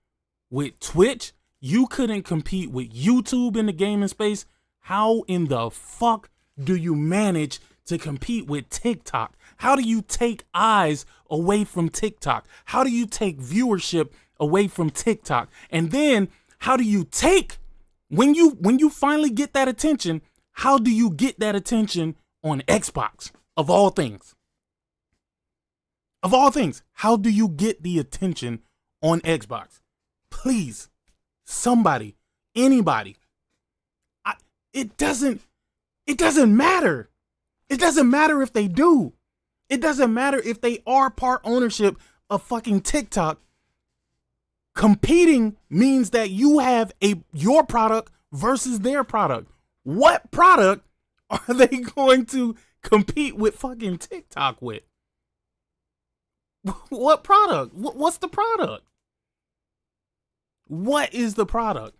with Twitch. You couldn't compete with YouTube in the gaming space. How in the fuck do you manage to compete with TikTok? How do you take eyes away from TikTok? How do you take viewership away from TikTok? And then how do you take, when you finally get that attention, how do you get that attention on Xbox? Of all things. Of all things, how do you get the attention on Xbox? Please. Somebody, anybody. It doesn't matter. It doesn't matter if they do. It doesn't matter if they are part ownership of fucking TikTok. Competing means that you have your product versus their product. What product are they going to compete with fucking TikTok with? What product? What's the product? What is the product?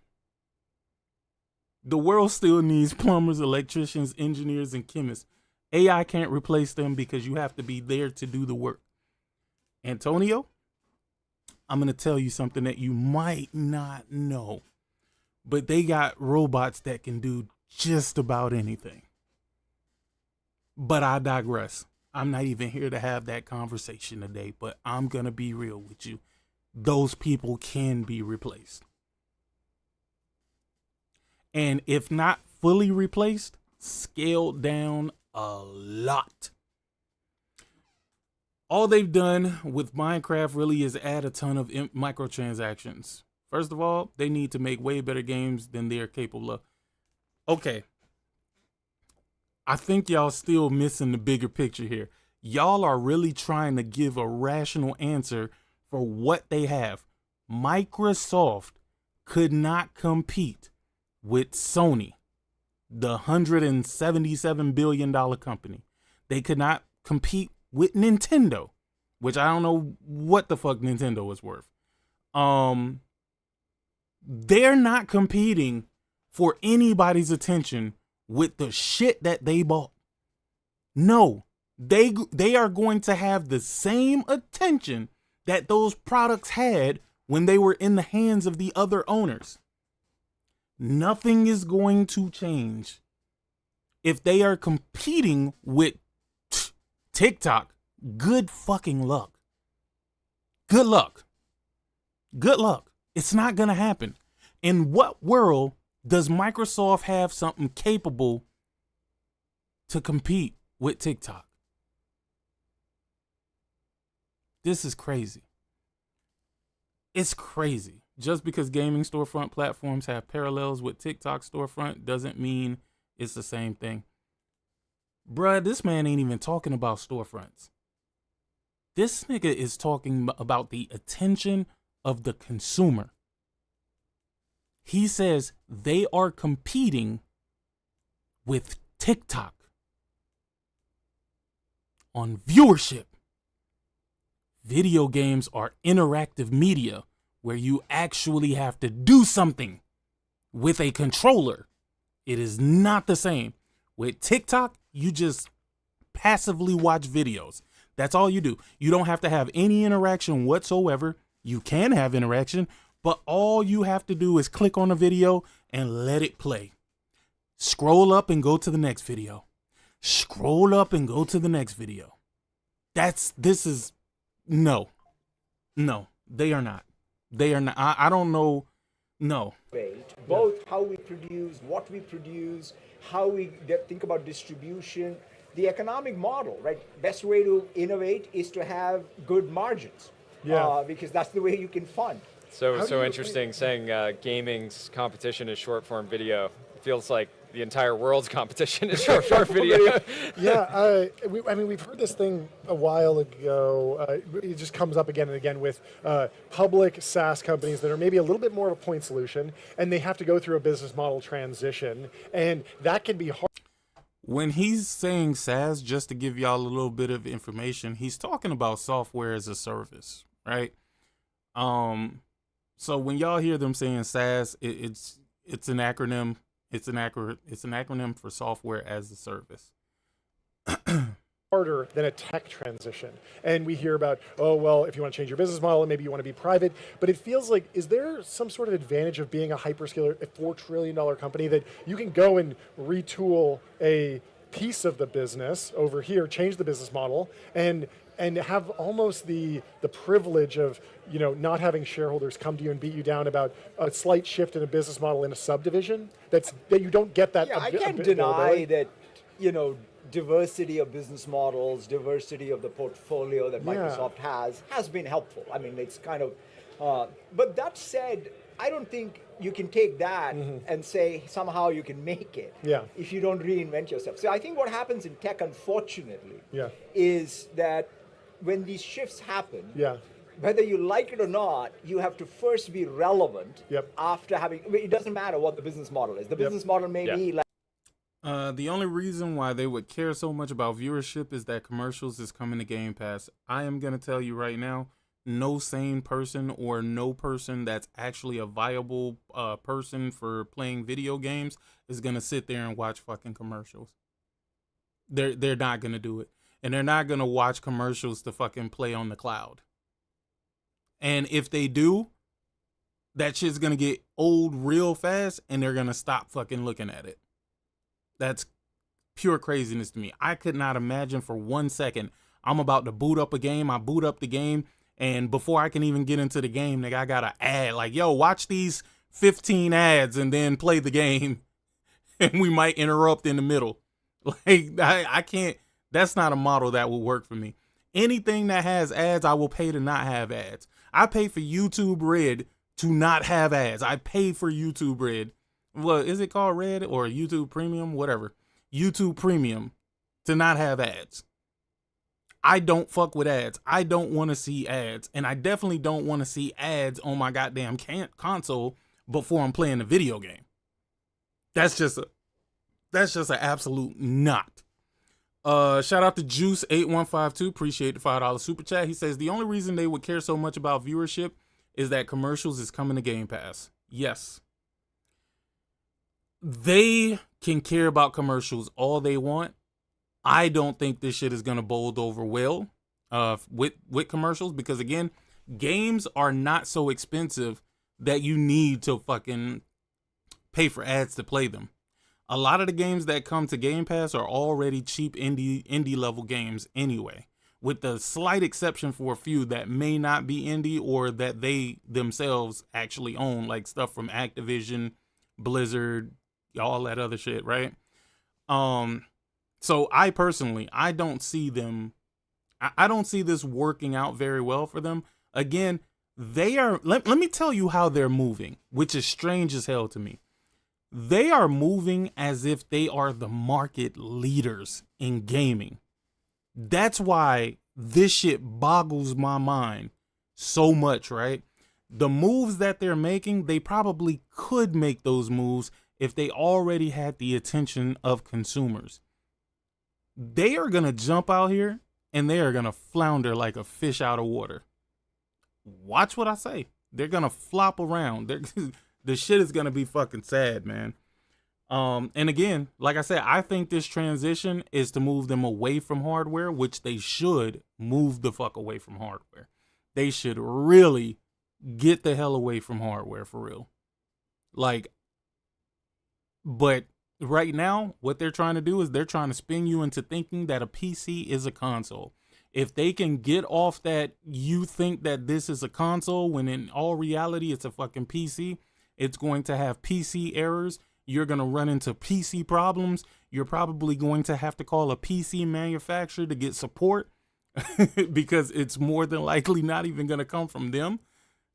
The world still needs plumbers, electricians, engineers, and chemists. AI can't replace them because you have to be there to do the work. Antonio, I'm going to tell you something that you might not know, but they got robots that can do just about anything. But I digress. I'm not even here to have that conversation today, but I'm going to be real with you. Those people can be replaced. And if not fully replaced, scaled down a lot. All they've done with Minecraft really is add a ton of microtransactions. First of all, they need to make way better games than they're capable of. Okay. I think y'all still missing the bigger picture here. Y'all are really trying to give a rational answer for what they have. Microsoft could not compete with Sony, the $177 billion company. They could not compete with Nintendo, which I don't know what the fuck Nintendo is worth. They're not competing for anybody's attention with the shit that they bought. No, They are going to have the same attention that those products had when they were in the hands of the other owners. Nothing is going to change. If they are competing with TikTok, good fucking luck. Good luck. Good luck. It's not going to happen. In what world does Microsoft have something capable to compete with TikTok? This is crazy. It's crazy. Just because gaming storefront platforms have parallels with TikTok storefront doesn't mean it's the same thing. Bruh, this man ain't even talking about storefronts. This nigga is talking about the attention of the consumer. He says they are competing with TikTok on viewership. Video games are interactive media where you actually have to do something with a controller. It is not the same. With TikTok, you just passively watch videos. That's all you do. You don't have to have any interaction whatsoever. You can have interaction, but all you have to do is click on a video and let it play. Scroll up and go to the next video. Scroll up and go to the next video. No, they are not. They are not. I don't know. No. Both how we produce, what we produce, how we think about distribution, the economic model, right? Best way to innovate is to have good margins. Yeah. Because that's the way you can fund. So interesting saying gaming's competition is short form video. It feels like the entire world's competition is short form video. Yeah, we've heard this thing a while ago. It just comes up again and again with public SaaS companies that are maybe a little bit more of a point solution, and they have to go through a business model transition, and that can be hard. When he's saying SaaS, just to give y'all a little bit of information, he's talking about software as a service, right? So when y'all hear them saying SaaS, it's an acronym. It's an acronym for software as a service. Harder than a tech transition. And we hear about, oh, well, if you want to change your business model, maybe you want to be private. But it feels like, is there some sort of advantage of being a hyperscaler, a $4 trillion company, that you can go and retool a piece of the business over here, change the business model, and have almost the privilege of, not having shareholders come to you and beat you down about a slight shift in a business model in a subdivision that you don't get that. Yeah, I can't deny that, diversity of business models, diversity of the portfolio that Microsoft has been helpful. I mean, it's kind of, but that said, I don't think you can take that and say somehow you can make it if you don't reinvent yourself. So I think what happens in tech, unfortunately, is that when these shifts happen, whether you like it or not, you have to first be relevant after having, it doesn't matter what the business model is. The business model may be like, the only reason why they would care so much about viewership is that commercials is coming to Game Pass. I am going to tell you right now, no sane person or no person that's actually a viable person for playing video games is going to sit there and watch fucking commercials. They're not going to do it. And they're not going to watch commercials to fucking play on the cloud. And if they do, that shit's going to get old real fast and they're going to stop fucking looking at it. That's pure craziness to me. I could not imagine for 1 second, I'm about to boot up a game. I boot up the game, and before I can even get into the game, nigga, I got an ad like, yo, watch these 15 ads and then play the game. And we might interrupt in the middle. Like, I can't. That's not a model that will work for me. Anything that has ads, I will pay to not have ads. I pay for YouTube Red to not have ads. I pay for YouTube Red. Well, is it called Red or YouTube Premium? Whatever. YouTube Premium to not have ads. I don't fuck with ads. I don't want to see ads. And I definitely don't want to see ads on my goddamn console before I'm playing a video game. That's just an absolute not. Shout out to Juice8152. Appreciate the $5 super chat. He says the only reason they would care so much about viewership is that commercials is coming to Game Pass. Yes. They can care about commercials all they want, I don't think this shit is gonna bold over well with commercials, because again, games are not so expensive that you need to fucking pay for ads to play them. A lot of the games that come to Game Pass are already cheap indie level games anyway, with the slight exception for a few that may not be indie or that they themselves actually own, like stuff from Activision, Blizzard, all that other shit, right? So I personally, I don't see this working out very well for them. Again, they are, let me tell you how they're moving, which is strange as hell to me. They are moving as if they are the market leaders in gaming. That's why this shit boggles my mind so much, right? The moves that they're making, they probably could make those moves if they already had the attention of consumers. They are going to jump out here and they are going to flounder like a fish out of water. Watch what I say. They're going to flop around. The shit is going to be fucking sad, man. And again, like I said, I think this transition is to move them away from hardware, which they should move the fuck away from hardware. They should really get the hell away from hardware for real. But right now, what they're trying to do is they're trying to spin you into thinking that a PC is a console. If they can get off that you think that this is a console when in all reality it's a fucking PC, it's going to have PC errors. You're going to run into PC problems. You're probably going to have to call a PC manufacturer to get support because it's more than likely not even going to come from them.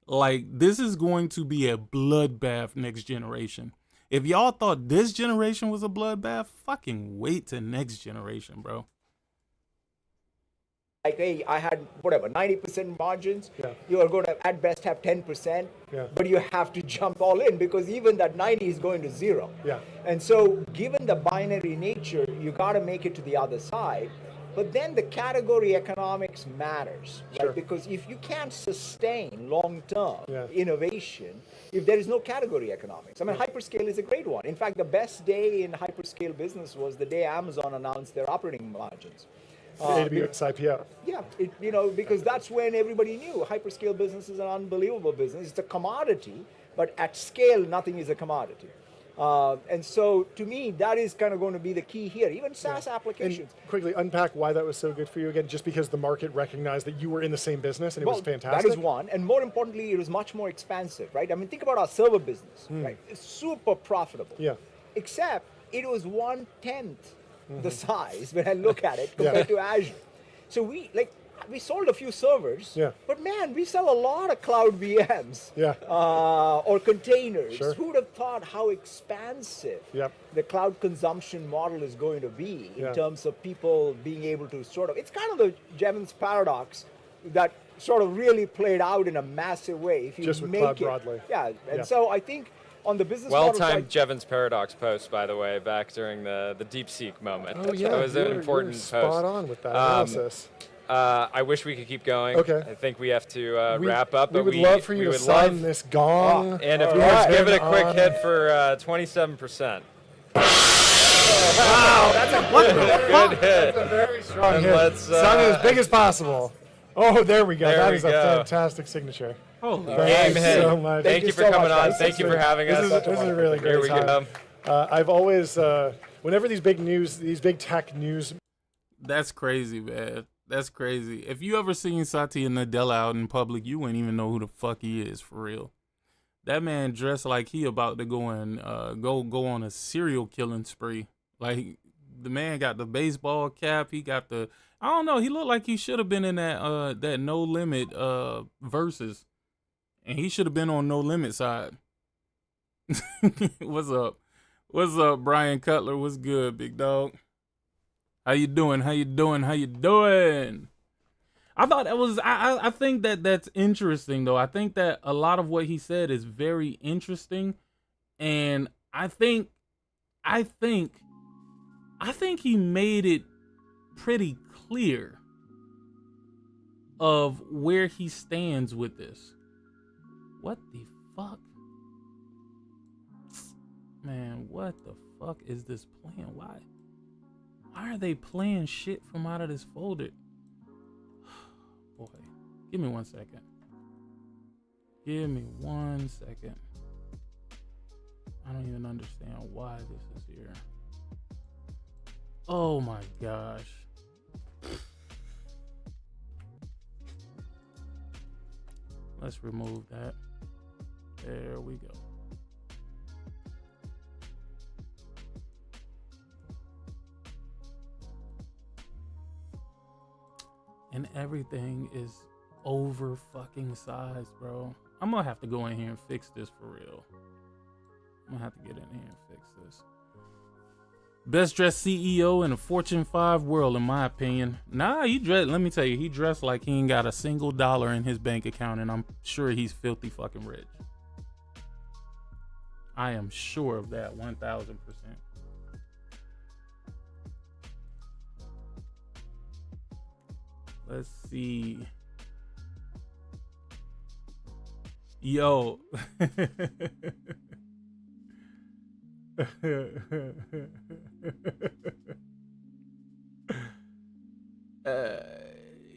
Like, this is going to be a bloodbath next generation. If y'all thought this generation was a bloodbath, fucking wait till next generation, bro. Like, hey, I had whatever 90% margins. Yeah. You are going to at best have 10%, but you have to jump all in because even that 90 is going to zero. Yeah. And so, given the binary nature, you got to make it to the other side. But then the category economics matters, right? Sure. Because if you can't sustain long-term innovation, if there is no category economics, I mean, hyperscale is a great one. In fact, the best day in hyperscale business was the day Amazon announced their operating margins. AWS IPO. Yeah, because that's when everybody knew hyperscale business is an unbelievable business. It's a commodity, but at scale, nothing is a commodity. And so, to me, that is kind of going to be the key here. Even SaaS applications. And quickly unpack why that was so good for you again, just because the market recognized that you were in the same business and it was fantastic. That is one. And more importantly, it was much more expansive, right? I mean, think about our server business, right? It's super profitable. Yeah. Except it was 1/10 the size when I look at it compared to Azure. So we sold a few servers, but man, we sell a lot of cloud VMs or containers. Sure. Who would have thought how expansive the cloud consumption model is going to be in terms of people being able to it's kind of the Jevons paradox that sort of really played out in a massive way. If you just with cloud broadly. Yeah, and so I think on the business well-timed Jevons paradox post, by the way, back during the DeepSeek moment. Oh, yeah. That was an important post. Spot on with that analysis. I wish we could keep going. Okay. I think we have to wrap up. We would love for you to sign this gong. And of course, give it a quick hit for 27%. Wow, that's a good hit. That's a very strong hit. Sign it as big as possible. Oh, there we go. That is a fantastic signature. Oh, game hit. So much. Thank you for coming on. Thank you for having us. This is a really great time. I've always, whenever these big tech news. That's crazy, man. That's crazy. If you ever seen Satya Nadella out in public, you wouldn't even know who the fuck he is for real. That man dressed like he about to go and go on a serial killing spree. Like, the man got the baseball cap. He got the, I don't know. He looked like he should have been in that No Limit versus. And he should have been on No Limit side. What's up? What's up, Brian Cutler? What's good, big dog? How you doing? How you doing? How you doing? I thought that was, I think that's interesting, though. I think that a lot of what he said is very interesting. And I think he made it pretty clear of where he stands with this. What the fuck? Man, what the fuck is this plan? Why Why are they playing shit from out of this folder? Boy, give me 1 second. Give me 1 second. I don't even understand why this is here. Oh my gosh. Let's remove that. There we go. And everything is over fucking size, bro. I'm gonna have to go in here and fix this for real. I'm gonna have to get in here and fix this. Best dressed CEO in the Fortune 5 world, in my opinion. Nah, let me tell you, he dressed like he ain't got a single dollar in his bank account, and I'm sure he's filthy fucking rich. I am sure of that 1000%. Let's see. Yo.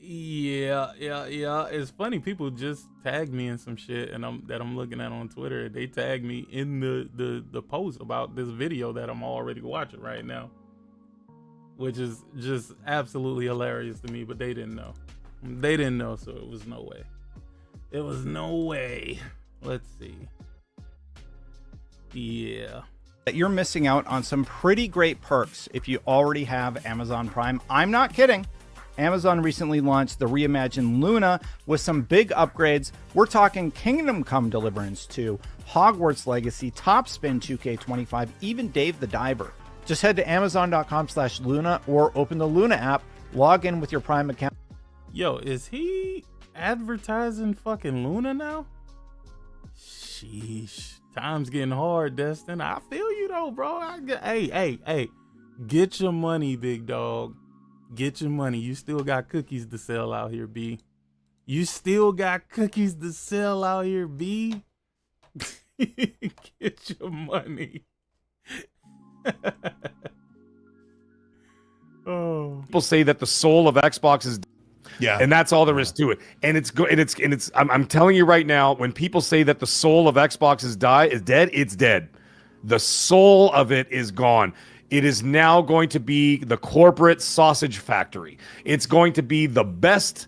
Yeah. It's funny. People just tagged me in some shit, and I'm looking at on Twitter. They tagged me in the post about this video that I'm already watching right now, which is just absolutely hilarious to me. But they didn't know. They didn't know, so it was no way. It was no way. Let's see. Yeah. That you're missing out on some pretty great perks if you already have Amazon Prime. I'm not kidding. Amazon recently launched the reimagined Luna with some big upgrades. We're talking Kingdom Come Deliverance 2, Hogwarts Legacy, Top Spin 2K25, even Dave the Diver. Just head to amazon.com/Luna or open the Luna app, log in with your Prime account. Yo, is he advertising fucking Luna now? Sheesh. Time's getting hard, Destin. I feel you though, bro. Hey. Get your money, big dog. Get your money. You still got cookies to sell out here, B. You still got cookies to sell out here, B. Get your money. Oh. People say that the soul of Xbox is, yeah, and that's all there is to it. And it's good. And it's. I'm telling you right now, when people say that the soul of Xbox is dead, it's dead. The soul of it is gone. It is now going to be the corporate sausage factory. It's going to be the best,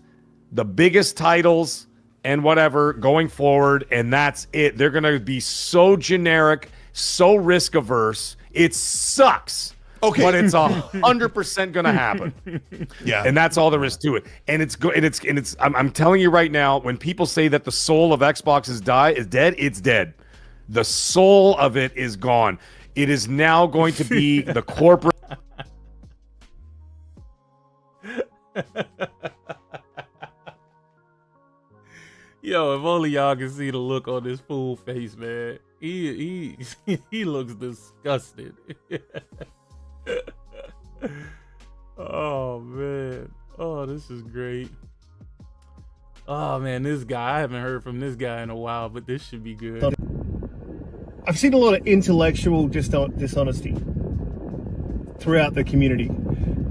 the biggest titles and whatever going forward, and that's it. They're going to be so generic, so risk averse. It sucks. Okay, but it's 100% going to happen. Yeah, and that's all there is to it. And it's good. And it's. I'm telling you right now, when people say that the soul of Xbox is dead, it's dead. The soul of it is gone. It is now going to be the corporate. Yo, if only y'all can see the look on this fool face, man. He looks disgusted. Oh man. Oh, this is great. Oh man, this guy, I haven't heard from this guy in a while, but this should be good. I've seen a lot of intellectual dishonesty throughout the community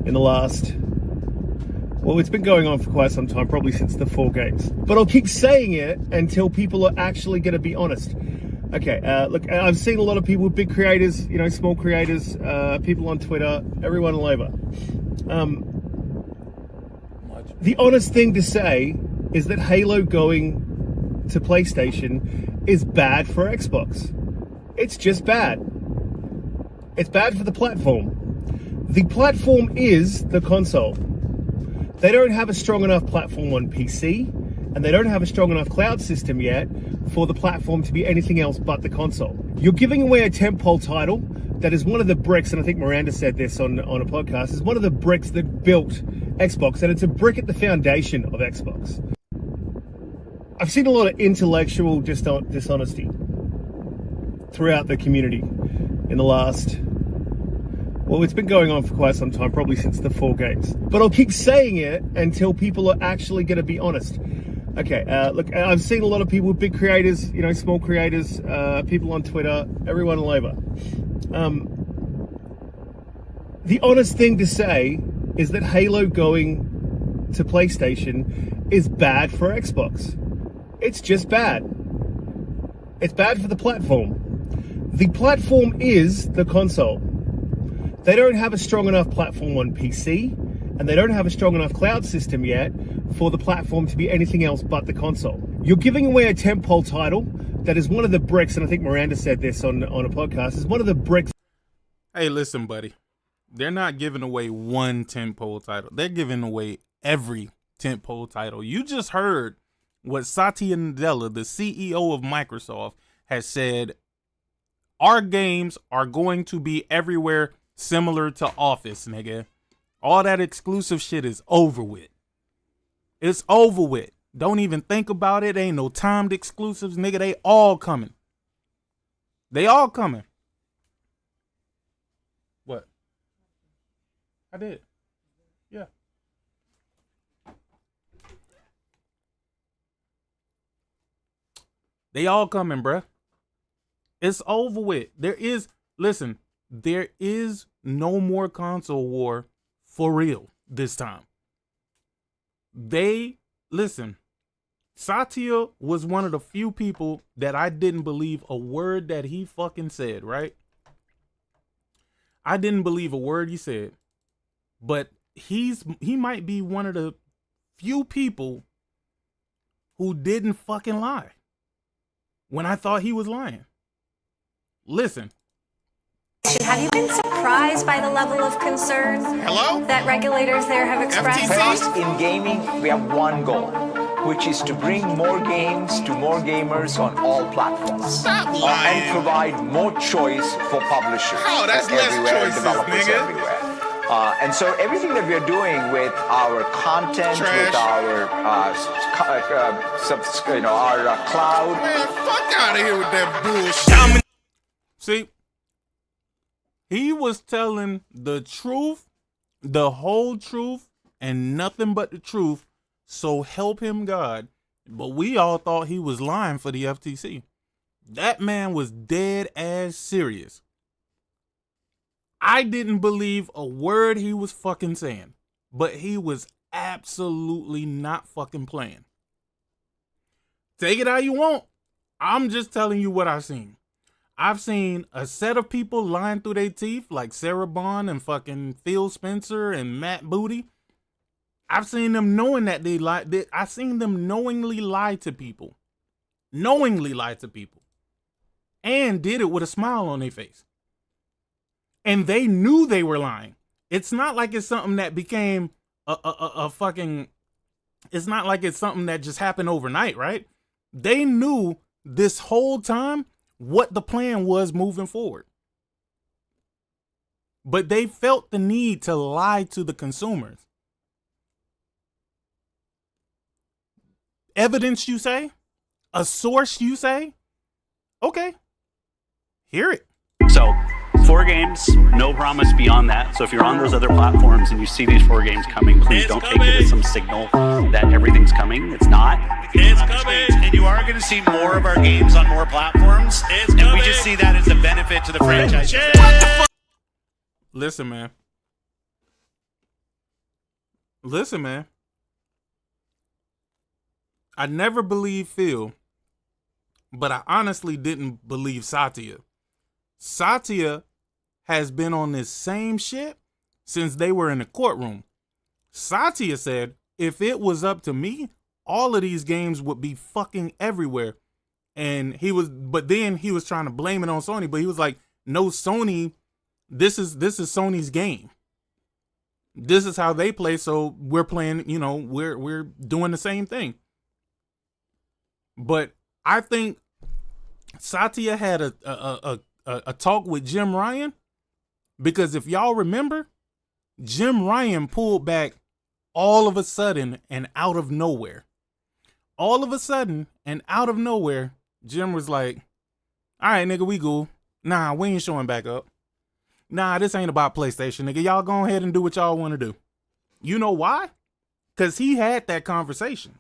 in the last, well, it's been going on for quite some time, probably since the 4 games. But I'll keep saying it until people are actually going to be honest. Okay, look, I've seen a lot of people, big creators, you know, small creators, people on Twitter, everyone all over. The honest thing to say is that Halo going to PlayStation is bad for Xbox. It's just bad. It's bad for the platform. The platform is the console. They don't have a strong enough platform on PC, and they don't have a strong enough cloud system yet for the platform to be anything else but the console. You're giving away a tentpole title that is one of the bricks, and I think Miranda said this on a podcast, is one of the bricks that built Xbox, and it's a brick at the foundation of Xbox. I've seen a lot of intellectual dishonesty throughout the community in the last, well, it's been going on for quite some time, probably since the 4 games. But I'll keep saying it until people are actually going to be honest. Okay, look, I've seen a lot of people, big creators, you know, small creators, people on Twitter, everyone all over. The honest thing to say is that Halo going to PlayStation is bad for Xbox. It's just bad. It's bad for the platform. The platform is the console. They don't have a strong enough platform on PC, and they don't have a strong enough cloud system yet for the platform to be anything else but the console. You're giving away a tentpole title that is one of the bricks, and I think Miranda said this on a podcast, is one of the bricks. Hey, listen, buddy. They're not giving away one tentpole title. They're giving away every tentpole title. You just heard what Satya Nadella, the CEO of Microsoft, has said. Our games are going to be everywhere, similar to Office, nigga. All that exclusive shit is over with. It's over with. Don't even think about it. Ain't no timed exclusives, nigga. They all coming. They all coming. What? I did. Yeah. They all coming, bruh. It's over with. There is no more console war for real this time. Satya was one of the few people that I didn't believe a word that he fucking said, right? I didn't believe a word he said. But he might be one of the few people who didn't fucking lie when I thought he was lying. Listen. Have you been surprised by the level of concern that regulators there have expressed? For us in gaming, we have one goal, which is to bring more games to more gamers on all platforms. And provide more choice for publishers everywhere, developers everywhere. And so everything that we are doing with our content, with our cloud. Man, fuck out of here with that bullshit. See, he was telling the truth, the whole truth, and nothing but the truth. So help him God. But we all thought he was lying for the FTC. That man was dead ass serious. I didn't believe a word he was fucking saying, but he was absolutely not fucking playing. Take it how you want. I'm just telling you what I've seen. I've seen a set of people lying through their teeth like Sarah Bond and fucking Phil Spencer and Matt Booty. I've seen them knowing that they lied. I've seen them knowingly lie to people. Knowingly lie to people. And did it with a smile on their face. And they knew they were lying. It's not like it's something that became a fucking... It's not like it's something that just happened overnight, right? They knew this whole time what the plan was moving forward. But they felt the need to lie to the consumers. Evidence, you say? A source, you say? Okay. Hear it. So, 4 games, no promise beyond that. So if you're on those other platforms and you see these 4 games coming, please don't take it as some signal that everything's coming. It's not. It's coming. And you are going to see more of our games on more platforms. And we just see that as a benefit to the franchise. Listen, man. Listen, man. I never believed Phil, but I honestly didn't believe Satya. Satya has been on this same shit since they were in the courtroom. Satya said, if it was up to me, all of these games would be fucking everywhere. And but then he was trying to blame it on Sony, but he was like, no, Sony, this is Sony's game. This is how they play, so we're playing, we're doing the same thing. But I think Satya had a talk with Jim Ryan, because if y'all remember, Jim Ryan pulled back all of a sudden and out of nowhere. All of a sudden and out of nowhere, Jim was like, all right, nigga, we cool. Nah, we ain't showing back up. Nah, this ain't about PlayStation, nigga. Y'all go ahead and do what y'all want to do. You know why? Because he had that conversation.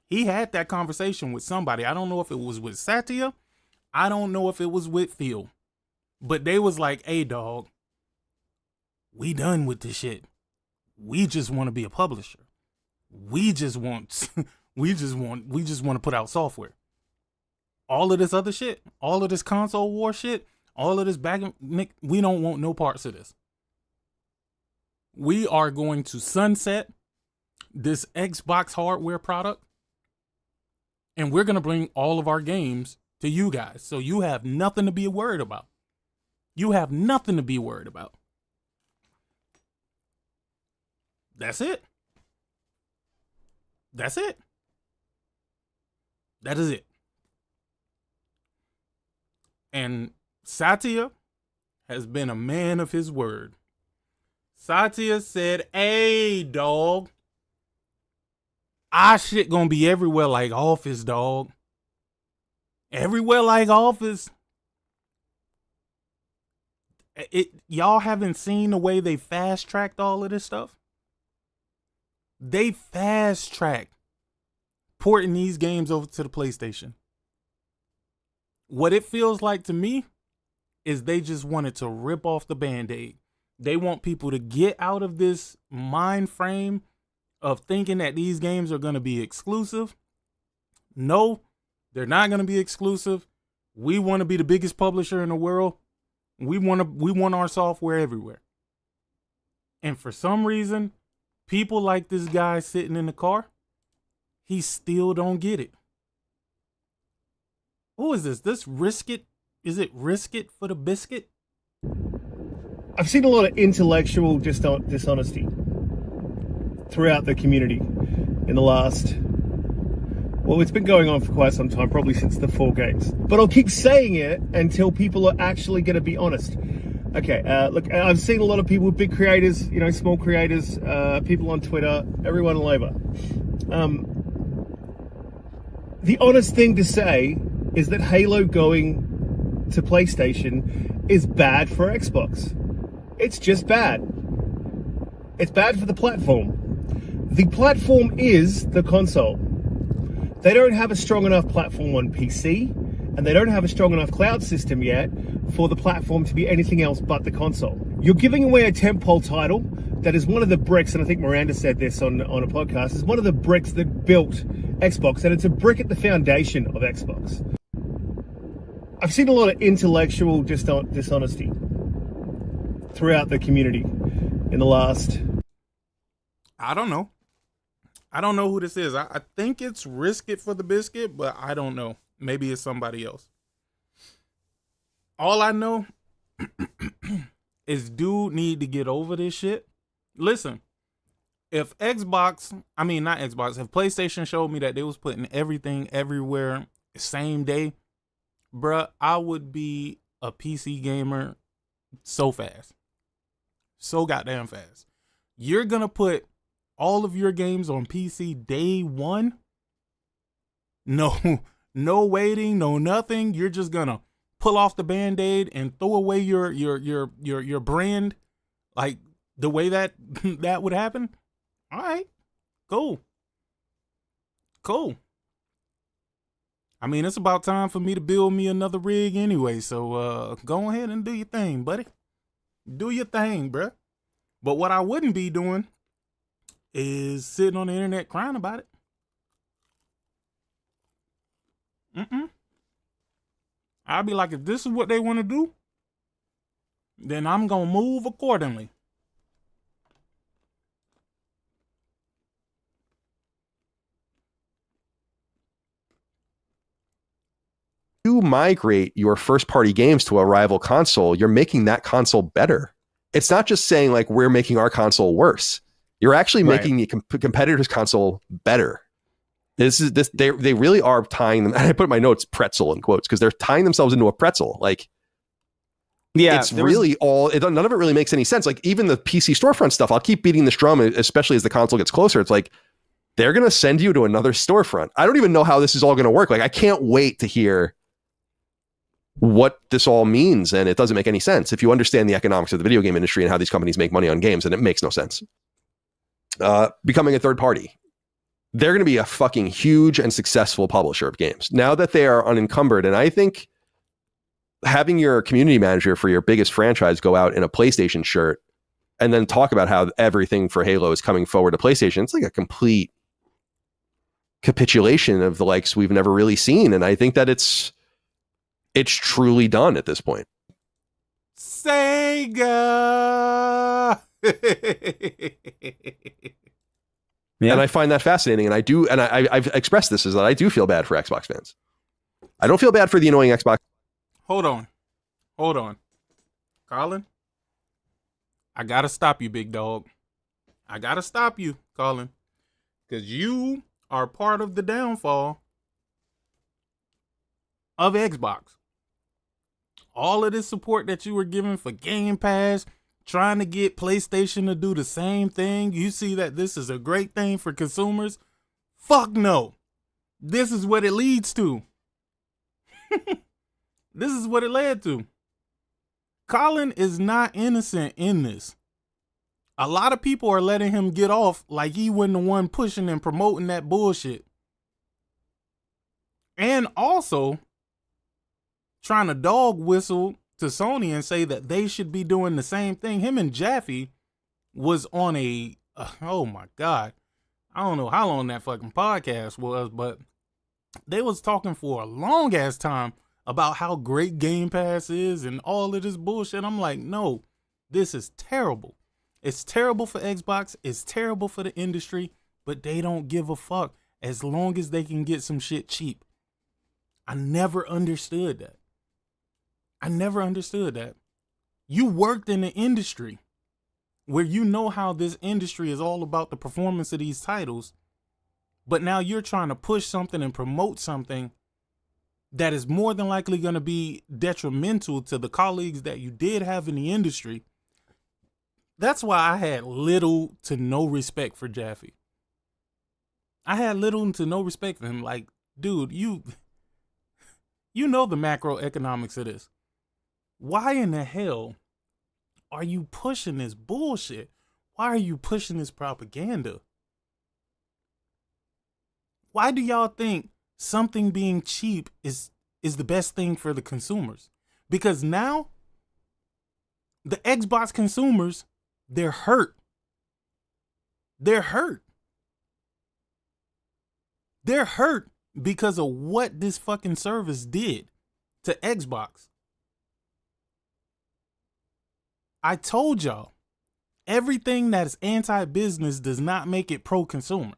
He had that conversation with somebody. I don't know if it was with Satya. I don't know if it was with Phil. But they was like, hey, dog, we done with this shit. We just want to be a publisher. We just want to put out software. All of this other shit, all of this console war shit, all of this we don't want no parts of this. We are going to sunset this Xbox hardware product, and we're going to bring all of our games to you guys. So you have nothing to be worried about. You have nothing to be worried about. That's it. That's it. That is it. And Satya has been a man of his word. Satya said, hey, dog, our shit gonna be everywhere like Office, dog. Everywhere like Office. Y'all haven't seen the way they fast-tracked all of this stuff? They fast-tracked porting these games over to the PlayStation. What it feels like to me is they just wanted to rip off the Band-Aid. They want people to get out of this mind frame of thinking that these games are going to be exclusive. No, they're not going to be exclusive. We want to be the biggest publisher in the world. We want our software everywhere. And for some reason, people like this guy sitting in the car, he still don't get it. Who is this? This Risk It? Is it Risk It for the Biscuit? I've seen a lot of intellectual dishonesty throughout the community in the last... Well, it's been going on for quite some time, probably since the 4 games. But I'll keep saying it until people are actually going to be honest. Okay, look, I've seen a lot of people, big creators, small creators, people on Twitter, everyone all over. The honest thing to say is that Halo going to PlayStation is bad for Xbox. It's just bad. It's bad for the platform. The platform is the console. They don't have a strong enough platform on PC, and they don't have a strong enough cloud system yet for the platform to be anything else but the console. You're giving away a tentpole title that is one of the bricks, and I think Miranda said this on a podcast, is one of the bricks that built Xbox, and it's a brick at the foundation of Xbox. I've seen a lot of intellectual dishonesty throughout the community in the last... I don't know. I don't know who this is. I think it's Risk It for the Biscuit, but I don't know. Maybe it's somebody else. All I know is dude need to get over this shit. Listen, if if PlayStation showed me that they was putting everything everywhere same day, bruh, I would be a PC gamer so fast. So goddamn fast. You're gonna put all of your games on PC day one? No waiting, no nothing. You're just gonna pull off the Band-Aid and throw away your brand like the way that would happen? All right, cool. I mean, it's about time for me to build me another rig anyway, so go ahead and do your thing, buddy. Do your thing, bruh. But what I wouldn't be doing is sitting on the internet crying about it. I'll be like, if this is what they want to do, then I'm going to move accordingly. You migrate your first-party games to a rival console, you're making that console better. It's not just saying, like, we're making our console worse. You're actually making the competitor's console better. They really are tying them. And I put in my notes pretzel in quotes because they're tying themselves into a pretzel. Like, yeah, it's really none of it really makes any sense. Like, even the PC storefront stuff, I'll keep beating this drum, especially as the console gets closer. It's like, they're going to send you to another storefront. I don't even know how this is all going to work. Like, I can't wait to hear what this all means. And it doesn't make any sense. If you understand the economics of the video game industry and how these companies make money on games, and it makes no sense. Becoming a third party. They're going to be a fucking huge and successful publisher of games now that they are unencumbered. And I think having your community manager for your biggest franchise go out in a PlayStation shirt and then talk about how everything for Halo is coming forward to PlayStation. It's like a complete capitulation of the likes we've never really seen. And I think that it's truly done at this point. Sega. Yeah. And I find that fascinating. And I've expressed this, is that I do feel bad for Xbox fans. I don't feel bad for the annoying Xbox. Hold on. Colin, I gotta stop you, big dog. I gotta stop you, Colin. Because you are part of the downfall of Xbox. All of this support that you were giving for Game Pass, trying to get PlayStation to do the same thing. You see that this is a great thing for consumers? Fuck no. This is what it leads to. This is what it led to. Colin is not innocent in this. A lot of people are letting him get off like he wasn't the one pushing and promoting that bullshit. And also trying to dog whistle to Sony and say that they should be doing the same thing. Him and Jaffe was on a, oh my God, I don't know how long that fucking podcast was, but they was talking for a long ass time about how great Game Pass is and all of this bullshit. I'm like, no, this is terrible. It's terrible for Xbox. It's terrible for the industry, but they don't give a fuck as long as they can get some shit cheap. I never understood that. You worked in the industry where you know how this industry is all about the performance of these titles, but now you're trying to push something and promote something that is more than likely going to be detrimental to the colleagues that you did have in the industry. That's why I had little to no respect for Jaffe. I had little to no respect for him. Like, dude, you know the macroeconomics of this. Why in the hell are you pushing this bullshit? Why are you pushing this propaganda? Why do y'all think something being cheap is the best thing for the consumers? Because now the Xbox consumers, they're hurt. They're hurt because of what this fucking service did to Xbox. I told y'all, everything that is anti-business does not make it pro-consumer.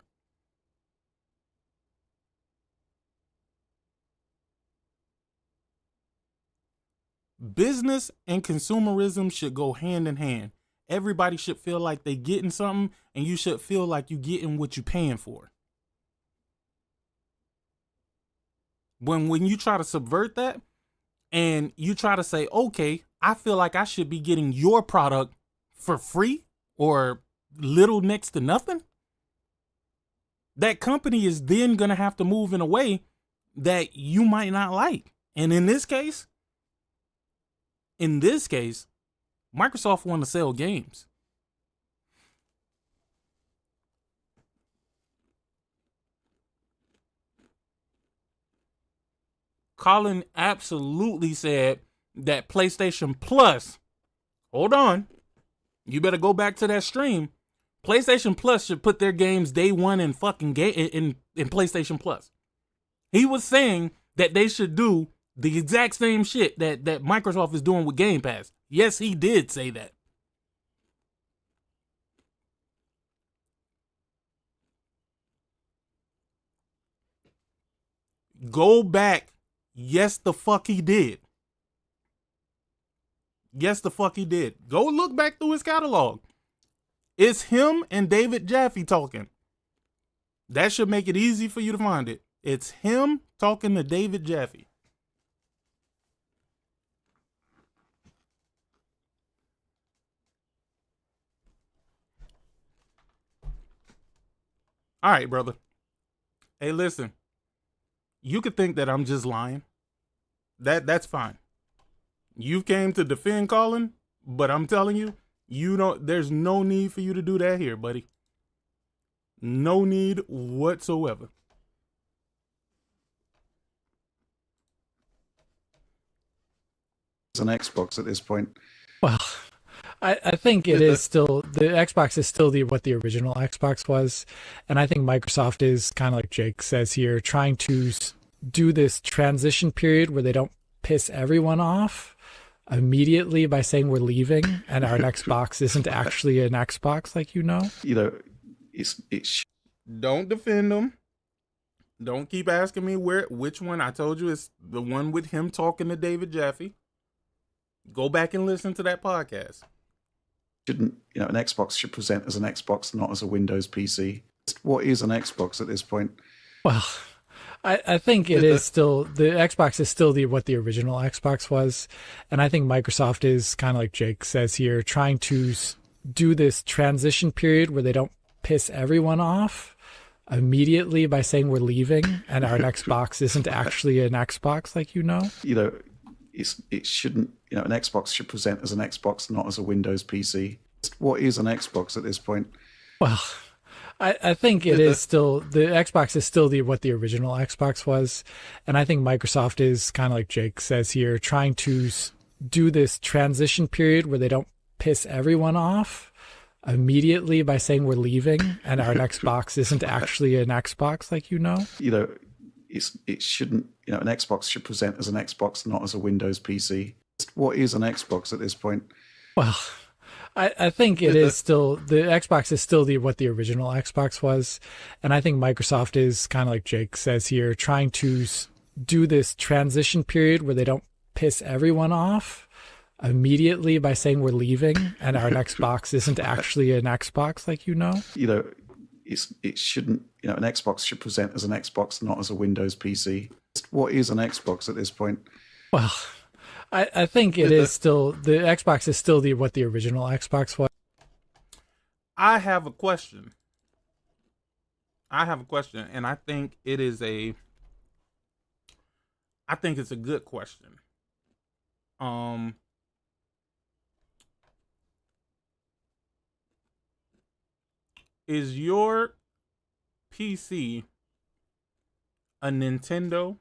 Business and consumerism should go hand in hand. Everybody should feel like they getting something, and you should feel like you getting what you paying for. When you try to subvert that and you try to say, okay, I feel like I should be getting your product for free or little next to nothing, that company is then going to have to move in a way that you might not like. And in this case, Microsoft want to sell games. Colin absolutely said that PlayStation Plus, hold on, you better go back to that stream. PlayStation Plus should put their games day one in fucking in PlayStation Plus. He was saying that they should do the exact same shit that Microsoft is doing with Game Pass. Yes, he did say that. Go back. Yes, the fuck he did. Yes, the fuck he did. Go look back through his catalog. It's him and David Jaffe talking. That should make it easy for you to find it. It's him talking to David Jaffe. All right, brother. Hey, listen. You could think that I'm just lying. That's fine. You came to defend Colin, but I'm telling you, there's no need for you to do that here, buddy. No need whatsoever. It's an Xbox at this point. Well, I think it is still, the Xbox is still what the original Xbox was. And I think Microsoft is kind of like Jake says here, trying to do this transition period where they don't piss everyone off immediately by saying we're leaving and our next box isn't actually an Xbox, like, it's Don't defend them. Don't keep asking me which one. I told you it's the one with him talking to David Jaffe. Go back and listen to that podcast. Shouldn't, an Xbox should present as an Xbox, not as a Windows PC. What is an Xbox at this point? Well, I think it is still, the Xbox is still what the original Xbox was. And I think Microsoft is kind of like Jake says here, trying to do this transition period where they don't piss everyone off immediately by saying we're leaving and our next box isn't actually an Xbox, like, it shouldn't, an Xbox should present as an Xbox, not as a Windows PC. What is an Xbox at this point? Well, I think it is still, the Xbox is still what the original Xbox was. And I think Microsoft is kind of like Jake says here, trying to do this transition period where they don't piss everyone off immediately by saying we're leaving and our next box isn't actually an Xbox, like, it shouldn't, an Xbox should present as an Xbox, not as a Windows PC. What is an Xbox at this point? Well, I think it is still, the Xbox is still what the original Xbox was. And I think Microsoft is kind of like Jake says here, trying to do this transition period where they don't piss everyone off immediately by saying we're leaving and our next box isn't actually an Xbox, like, it shouldn't, an Xbox should present as an Xbox, not as a Windows PC. What is an Xbox at this point? Well, I think it is still, the Xbox is still what the original Xbox was. I have a question. And I think it's a good question. Is your PC a Nintendo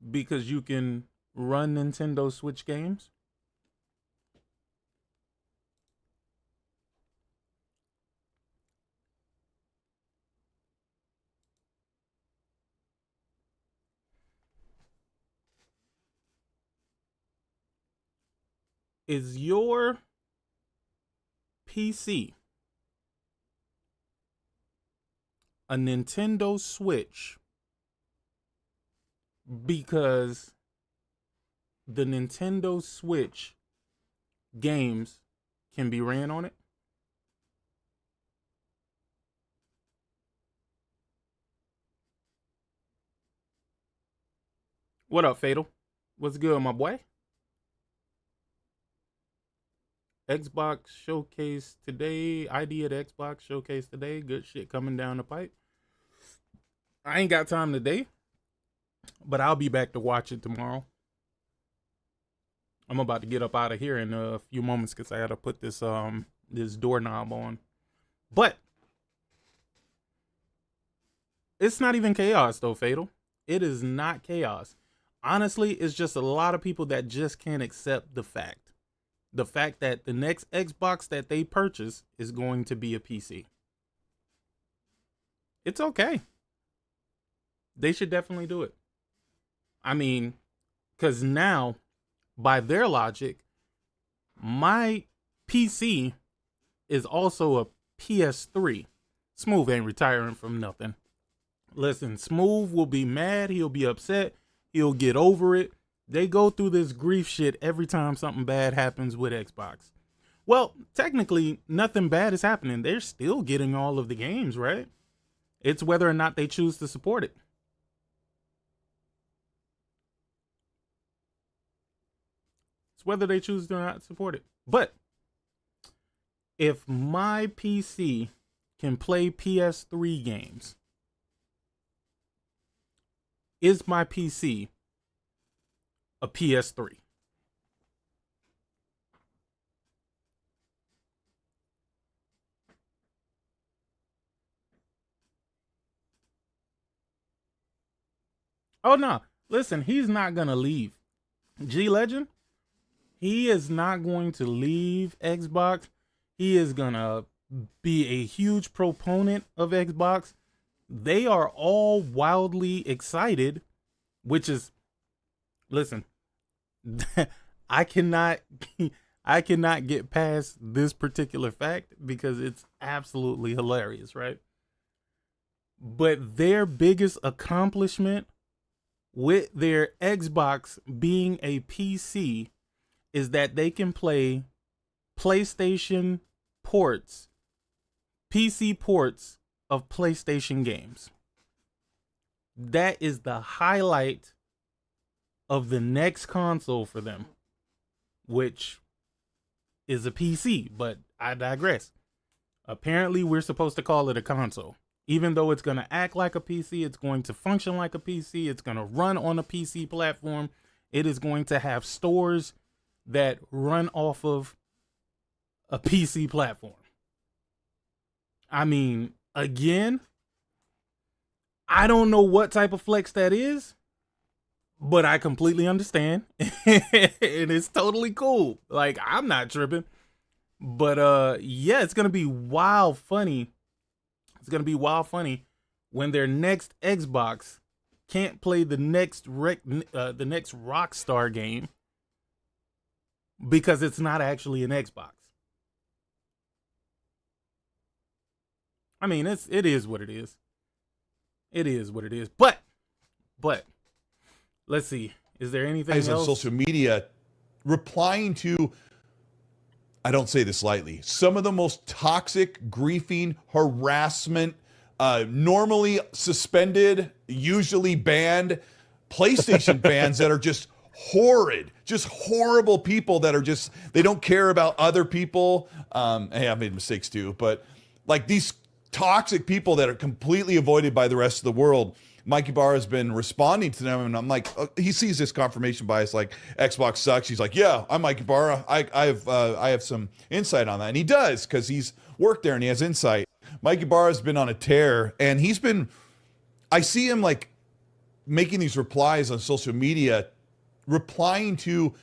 because you can run Nintendo Switch games? Is your PC a Nintendo Switch because the Nintendo Switch games can be ran on it? What up, Fatal? What's good, my boy? Xbox Showcase today. ID at Xbox Showcase today. Good shit coming down the pipe. I ain't got time today, but I'll be back to watch it tomorrow. I'm about to get up out of here in a few moments because I got to put this this doorknob on. But it's not even chaos though, Fatal. It is not chaos. Honestly, it's just a lot of people that just can't accept the fact that the next Xbox that they purchase is going to be a PC. It's okay. They should definitely do it. I mean, because now, by their logic, my PC is also a PS3. Smooth ain't retiring from nothing. Listen, Smooth will be mad. He'll be upset. He'll get over it. They go through this grief shit every time something bad happens with Xbox. Well, technically, nothing bad is happening. They're still getting all of the games, right? It's whether or not they choose to support it. It's whether they choose to not support it. But if my PC can play PS3 games, is my PC a PS3? Oh no, listen, he's not gonna leave. G Legend, He is not going to leave Xbox. He is going to be a huge proponent of Xbox. They are all wildly excited, which is, listen, I cannot get past this particular fact because it's absolutely hilarious, right? But their biggest accomplishment with their Xbox being a PC is that they can play PlayStation ports, PC ports of PlayStation games. That is the highlight of the next console for them, which is a PC, but I digress. Apparently, we're supposed to call it a console. Even though it's going to act like a PC, it's going to function like a PC, it's going to run on a PC platform, it is going to have stores that run off of a PC platform. I mean, again, I don't know what type of flex that is, but I completely understand. And it's totally cool. Like, I'm not tripping. But yeah, it's going to be wild funny. It's going to be wild funny when their next Xbox can't play the next Rockstar game because it's not actually an Xbox. I mean, it is what it is. It is what it is. But let's see. Is there anything else on social media replying to, I don't say this lightly, some of the most toxic, griefing, harassment, normally suspended, usually banned PlayStation fans that are just horrid, just horrible people that are just, they don't care about other people. Hey, I made mistakes too, but like these toxic people that are completely avoided by the rest of the world. Mikey Barr has been responding to them, and I'm like, he sees this confirmation bias, like Xbox sucks. He's like, yeah, I'm Mikey Barr. I have some insight on that, and he does because he's worked there and he has insight. Mikey Barr has been on a tear, and he's been. I see him like making these replies on social media, replying to.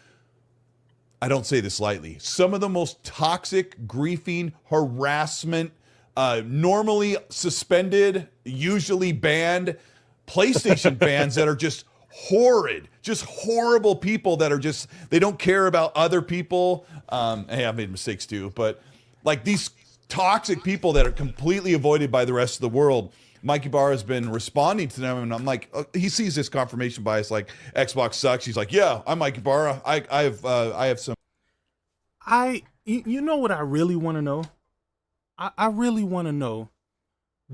I don't say this lightly. Some of the most toxic, griefing, harassment, normally suspended, usually banned PlayStation fans that are just horrid, just horrible people that are just, they don't care about other people. Hey, I made mistakes too, but like these toxic people that are completely avoided by the rest of the world. Mikey Barr has been responding to them, and I'm like, he sees this confirmation bias, like Xbox sucks. He's like, yeah, I'm Mikey Barr. I have some. You know what I really want to know? I really want to know,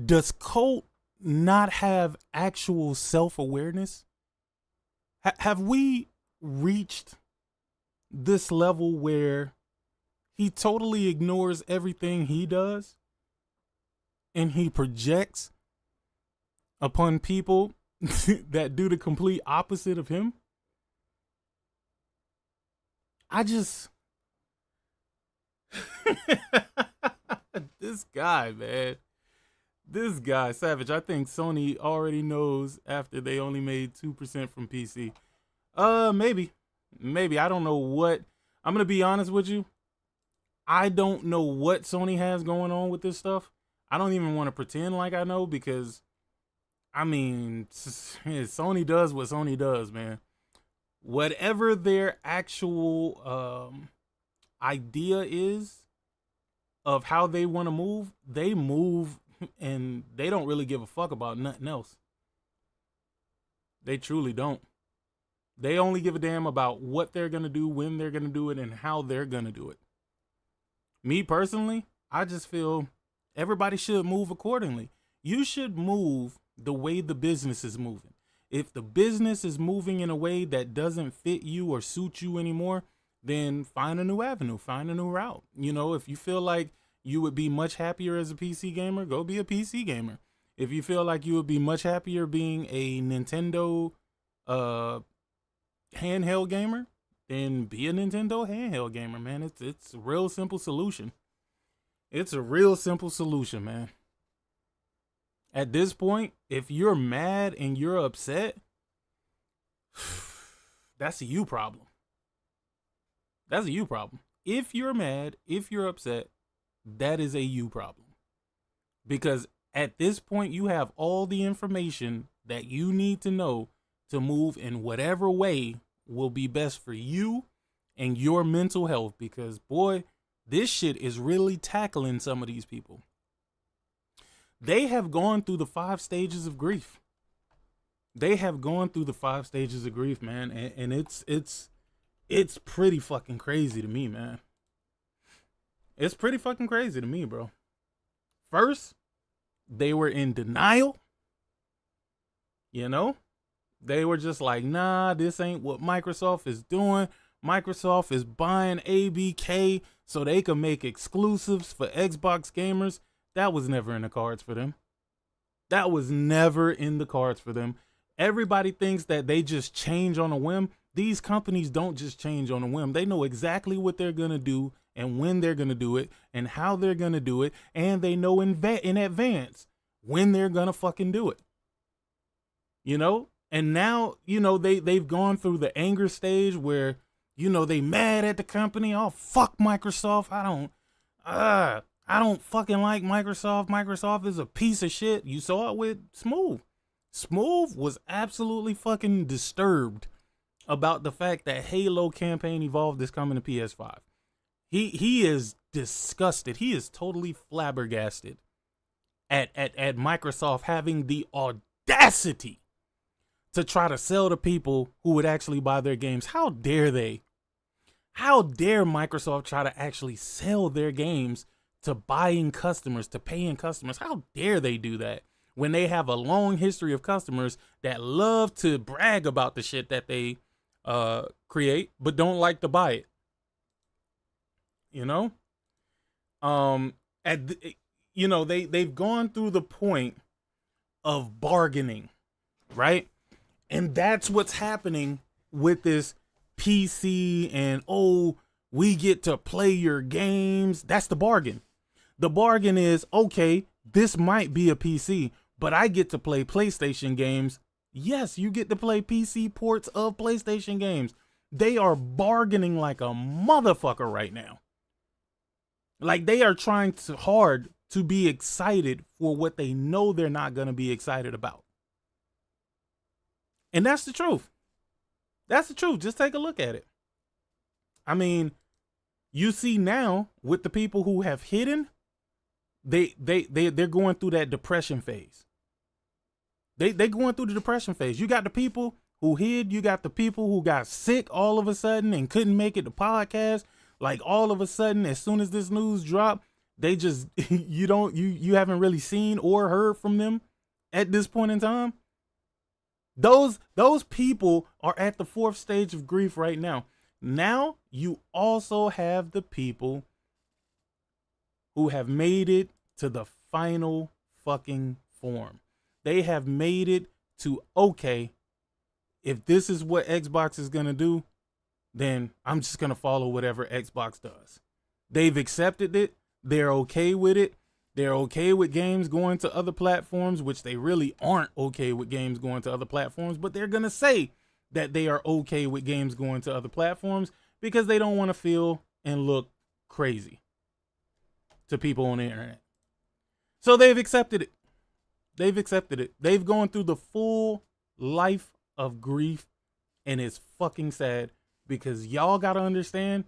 does Colt not have actual self-awareness? Have we reached this level where he totally ignores everything he does and he projects upon people that do the complete opposite of him? This guy, man. This guy, Savage. I think Sony already knows after they only made 2% from PC. Maybe. I don't know what. I'm going to be honest with you. I don't know what Sony has going on with this stuff. I don't even want to pretend like I know because, I mean, Sony does what Sony does, man. Whatever their actual idea is of how they want to move, they move, and they don't really give a fuck about nothing else. They truly don't. They only give a damn about what they're going to do, when they're going to do it, and how they're going to do it. Me personally, I just feel everybody should move accordingly. You should move the way the business is moving. If the business is moving in a way that doesn't fit you or suit you anymore, then find a new avenue, find a new route. You know, if you feel like you would be much happier as a PC gamer, go be a PC gamer. If you feel like you would be much happier being a Nintendo handheld gamer, then be a Nintendo handheld gamer, man. It's a real simple solution. It's a real simple solution, man. At this point, if you're mad and you're upset, that's a you problem. That's a you problem. If you're mad, if you're upset, that is a you problem. Because at this point, you have all the information that you need to know to move in whatever way will be best for you and your mental health. Because, boy, this shit is really tackling some of these people. They have gone through the 5 stages of grief. They have gone through the 5 stages of grief, man. And it's pretty fucking crazy to me, man. It's pretty fucking crazy to me, bro. First, they were in denial. You know? They were just like, nah, this ain't what Microsoft is doing. Microsoft is buying ABK so they can make exclusives for Xbox gamers. That was never in the cards for them. That was never in the cards for them. Everybody thinks that they just change on a whim. These companies don't just change on a whim. They know exactly what they're going to do and when they're going to do it and how they're going to do it. And they know in advance when they're going to fucking do it. You know? And now, you know, they've gone through the anger stage where, you know, they mad at the company. Oh, fuck Microsoft. I don't fucking like Microsoft. Microsoft is a piece of shit. You saw it with Smooth. Smooth was absolutely fucking disturbed about the fact that Halo Campaign Evolved is coming to PS5. He is disgusted. He is totally flabbergasted at Microsoft having the audacity to try to sell to people who would actually buy their games. How dare they? How dare Microsoft try to actually sell their games to buying customers, to paying customers? How dare they do that when they have a long history of customers that love to brag about the shit that they create, but don't like to buy it? You know? They've gone through the point of bargaining, right? And that's what's happening with this PC and, oh, we get to play your games. That's the bargain. The bargain is, okay, this might be a PC, but I get to play PlayStation games. Yes, you get to play PC ports of PlayStation games. They are bargaining like a motherfucker right now. Like, they are trying hard to be excited for what they know they're not going to be excited about. And that's the truth. That's the truth. Just take a look at it. I mean, you see now with the people who have hidden, they're going through that depression phase. They're going through the depression phase. You got the people who hid. You got the people who got sick all of a sudden and couldn't make it to podcast. Like, all of a sudden, as soon as this news dropped, they just you haven't really seen or heard from them at this point in time. Those people are at the 4th stage of grief right now. Now you also have the people who have made it to the final fucking form. They have made it to, okay, if this is what Xbox is going to do, then I'm just going to follow whatever Xbox does. They've accepted it. They're okay with it. They're okay with games going to other platforms, which they really aren't okay with games going to other platforms, but they're going to say that they are okay with games going to other platforms because they don't want to feel and look crazy to people on the internet. So they've accepted it. They've accepted it. They've gone through the full life of grief, and it's fucking sad because y'all got to understand,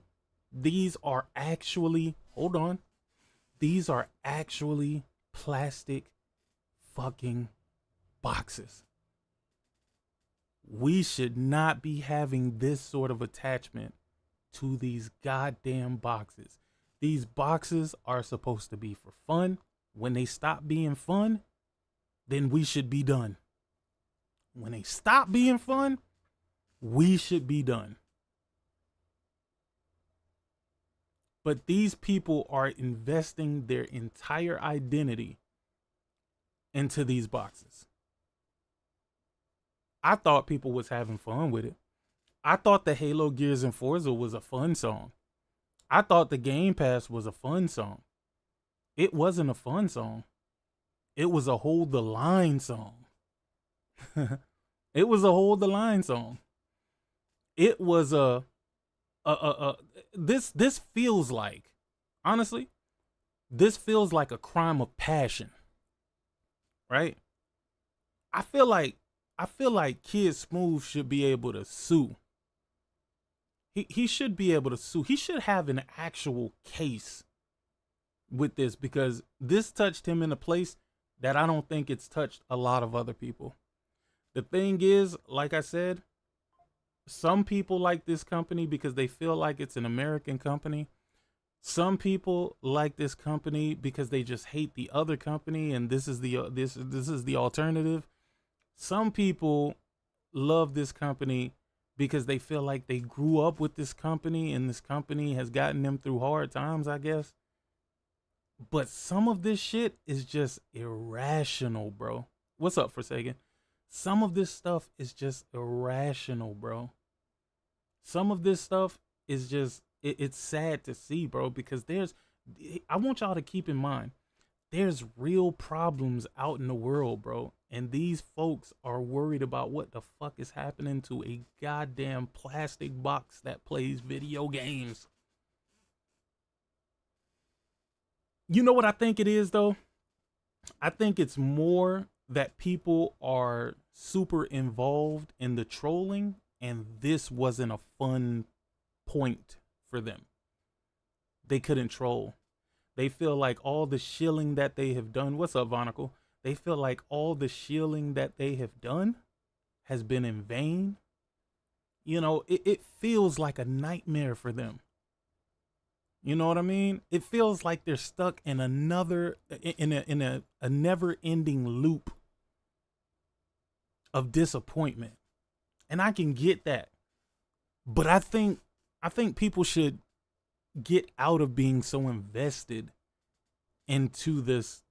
these are actually, hold on, these are actually plastic fucking boxes. We should not be having this sort of attachment to these goddamn boxes. These boxes are supposed to be for fun. When they stop being fun, then we should be done. When they stop being fun, we should be done. But these people are investing their entire identity into these boxes. I thought people was having fun with it. I thought the Halo, Gears, and Forza was a fun song. I thought the Game Pass was a fun song. It wasn't a fun song. It was a hold the line song. It was a hold the line song. It was a this feels like, honestly, this feels like a crime of passion, right? I feel like Kid Smooth should be able to sue. He should be able to sue. He should have an actual case with this, because this touched him in a place that I don't think it's touched a lot of other people. The thing is, like I said, some people like this company because they feel like it's an American company. Some people like this company because they just hate the other company, and this is the this is the alternative. Some people love this company because they feel like they grew up with this company and this company has gotten them through hard times, I guess. But some of this shit is just irrational, bro. What's up, Forsaken? Some of this stuff is just irrational, bro. Some of this stuff is just, it's sad to see, bro, because I want y'all to keep in mind, there's real problems out in the world, bro. And these folks are worried about what the fuck is happening to a goddamn plastic box that plays video games. You know what I think it is, though? I think it's more that people are super involved in the trolling, and this wasn't a fun point for them. They couldn't troll. They feel like all the shilling that they have done. What's up, Vonicle? They feel like all the shilling that they have done has been in vain. You know, it feels like a nightmare for them. You know what I mean? It feels like they're stuck in a never-ending loop of disappointment. And I can get that. But I think people should get out of being so invested into this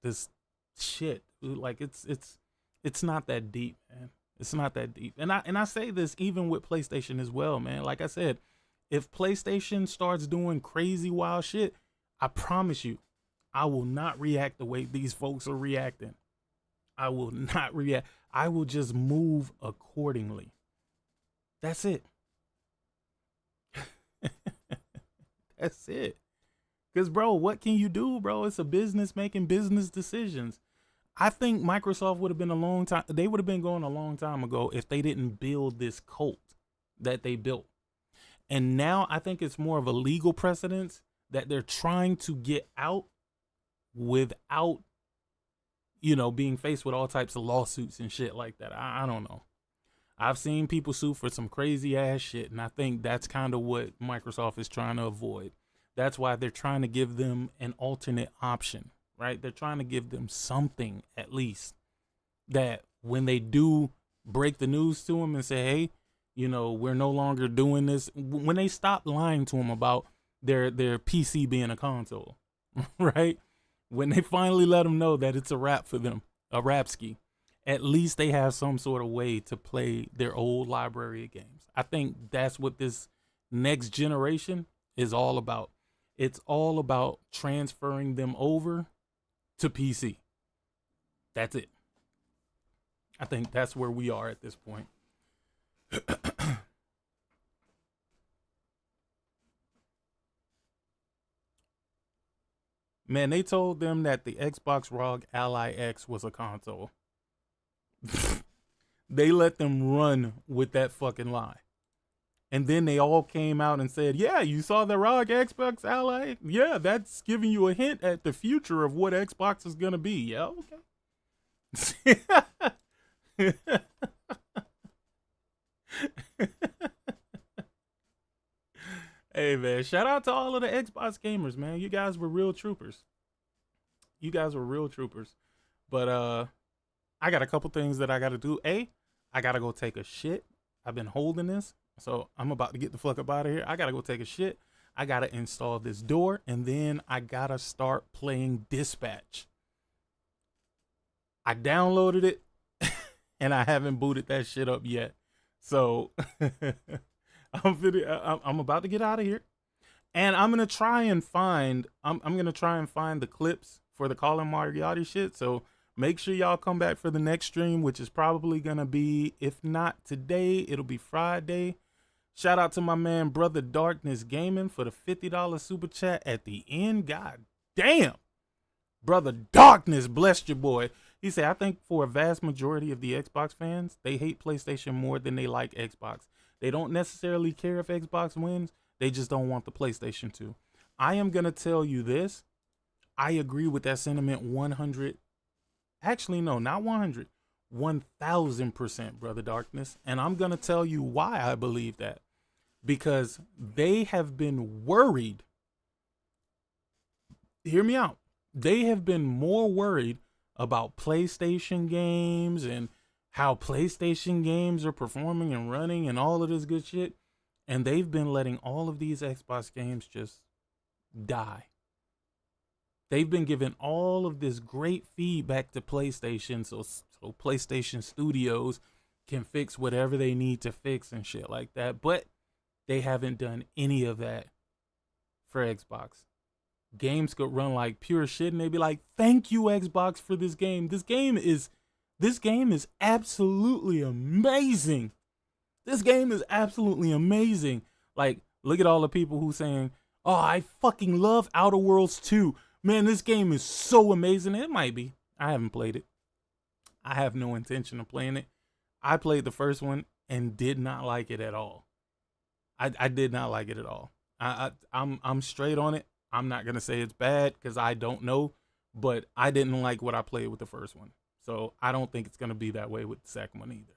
shit. Like it's not that deep, man. It's not that deep. And I say this even with PlayStation as well, man. Like I said, if PlayStation starts doing crazy wild shit, I promise you, I will not react the way these folks are reacting. I will not react. I will just move accordingly. That's it. That's it. Because, bro, what can you do, bro? It's a business making business decisions. I think Microsoft would have been they would have been going a long time ago if they didn't build this cult that they built. And now I think it's more of a legal precedence that they're trying to get out without, being faced with all types of lawsuits and shit like that. I don't know. I've seen people sue for some crazy ass shit, and I think that's kind of what Microsoft is trying to avoid. That's why they're trying to give them an alternate option, right? They're trying to give them something, at least, that when they do break the news to them and say, hey, we're no longer doing this, when they stop lying to them about their PC being a console, right? When they finally let them know that it's a wrap for them, a rapski, at least they have some sort of way to play their old library of games. I think that's what this next generation is all about. It's all about transferring them over to PC. That's it. I think that's where we are at this point. Man, they told them that the Xbox ROG Ally X was a console. They let them run with that fucking lie. And then they all came out and said, yeah, you saw the ROG Xbox Ally? Yeah, that's giving you a hint at the future of what Xbox is going to be. Yeah, okay. Hey, man, shout out to all of the Xbox gamers, man. You guys were real troopers. You guys were real troopers. But I got a couple things that I got to do. I got to go take a shit. I've been holding this, so I'm about to get the fuck up out of here. I got to go take a shit. I got to install this door, and then I got to start playing Dispatch. I downloaded it, and I haven't booted that shit up yet. So I'm about to get out of here, and I'm gonna try and find the clips for the Colin Moriarty shit. So make sure y'all come back for the next stream, which is probably gonna be, if not today, it'll be Friday. Shout out to my man, Brother Darkness Gaming, for the $50 super chat at the end. God damn. Brother Darkness blessed your boy. He said, I think for a vast majority of the Xbox fans, they hate PlayStation more than they like Xbox. They don't necessarily care if Xbox wins. They just don't want the PlayStation to. I am going to tell you this. I agree with that sentiment 100. Actually, no, not 100. 1,000%, Brother Darkness. And I'm going to tell you why I believe that. Because they have been worried. Hear me out. They have been more worried about PlayStation games and how PlayStation games are performing and running and all of this good shit. And they've been letting all of these Xbox games just die. They've been giving all of this great feedback to PlayStation so PlayStation Studios can fix whatever they need to fix and shit like that. But they haven't done any of that for Xbox. Games could run like pure shit and they'd be like, thank you, Xbox, for this game. This game is absolutely amazing. This game is absolutely amazing. Like, look at all the people who saying, oh, I fucking love Outer Worlds 2. Man, this game is so amazing. It might be. I haven't played it. I have no intention of playing it. I played the first one and did not like it at all. I did not like it at all. I'm straight on it. I'm not gonna say it's bad because I don't know, but I didn't like what I played with the first one. So I don't think it's gonna be that way with the second one either.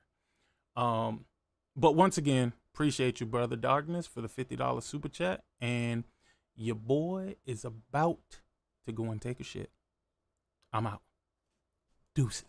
But once again, appreciate you, Brother Darkness, for the $50 super chat. And your boy is about to go and take a shit. I'm out. Deuces.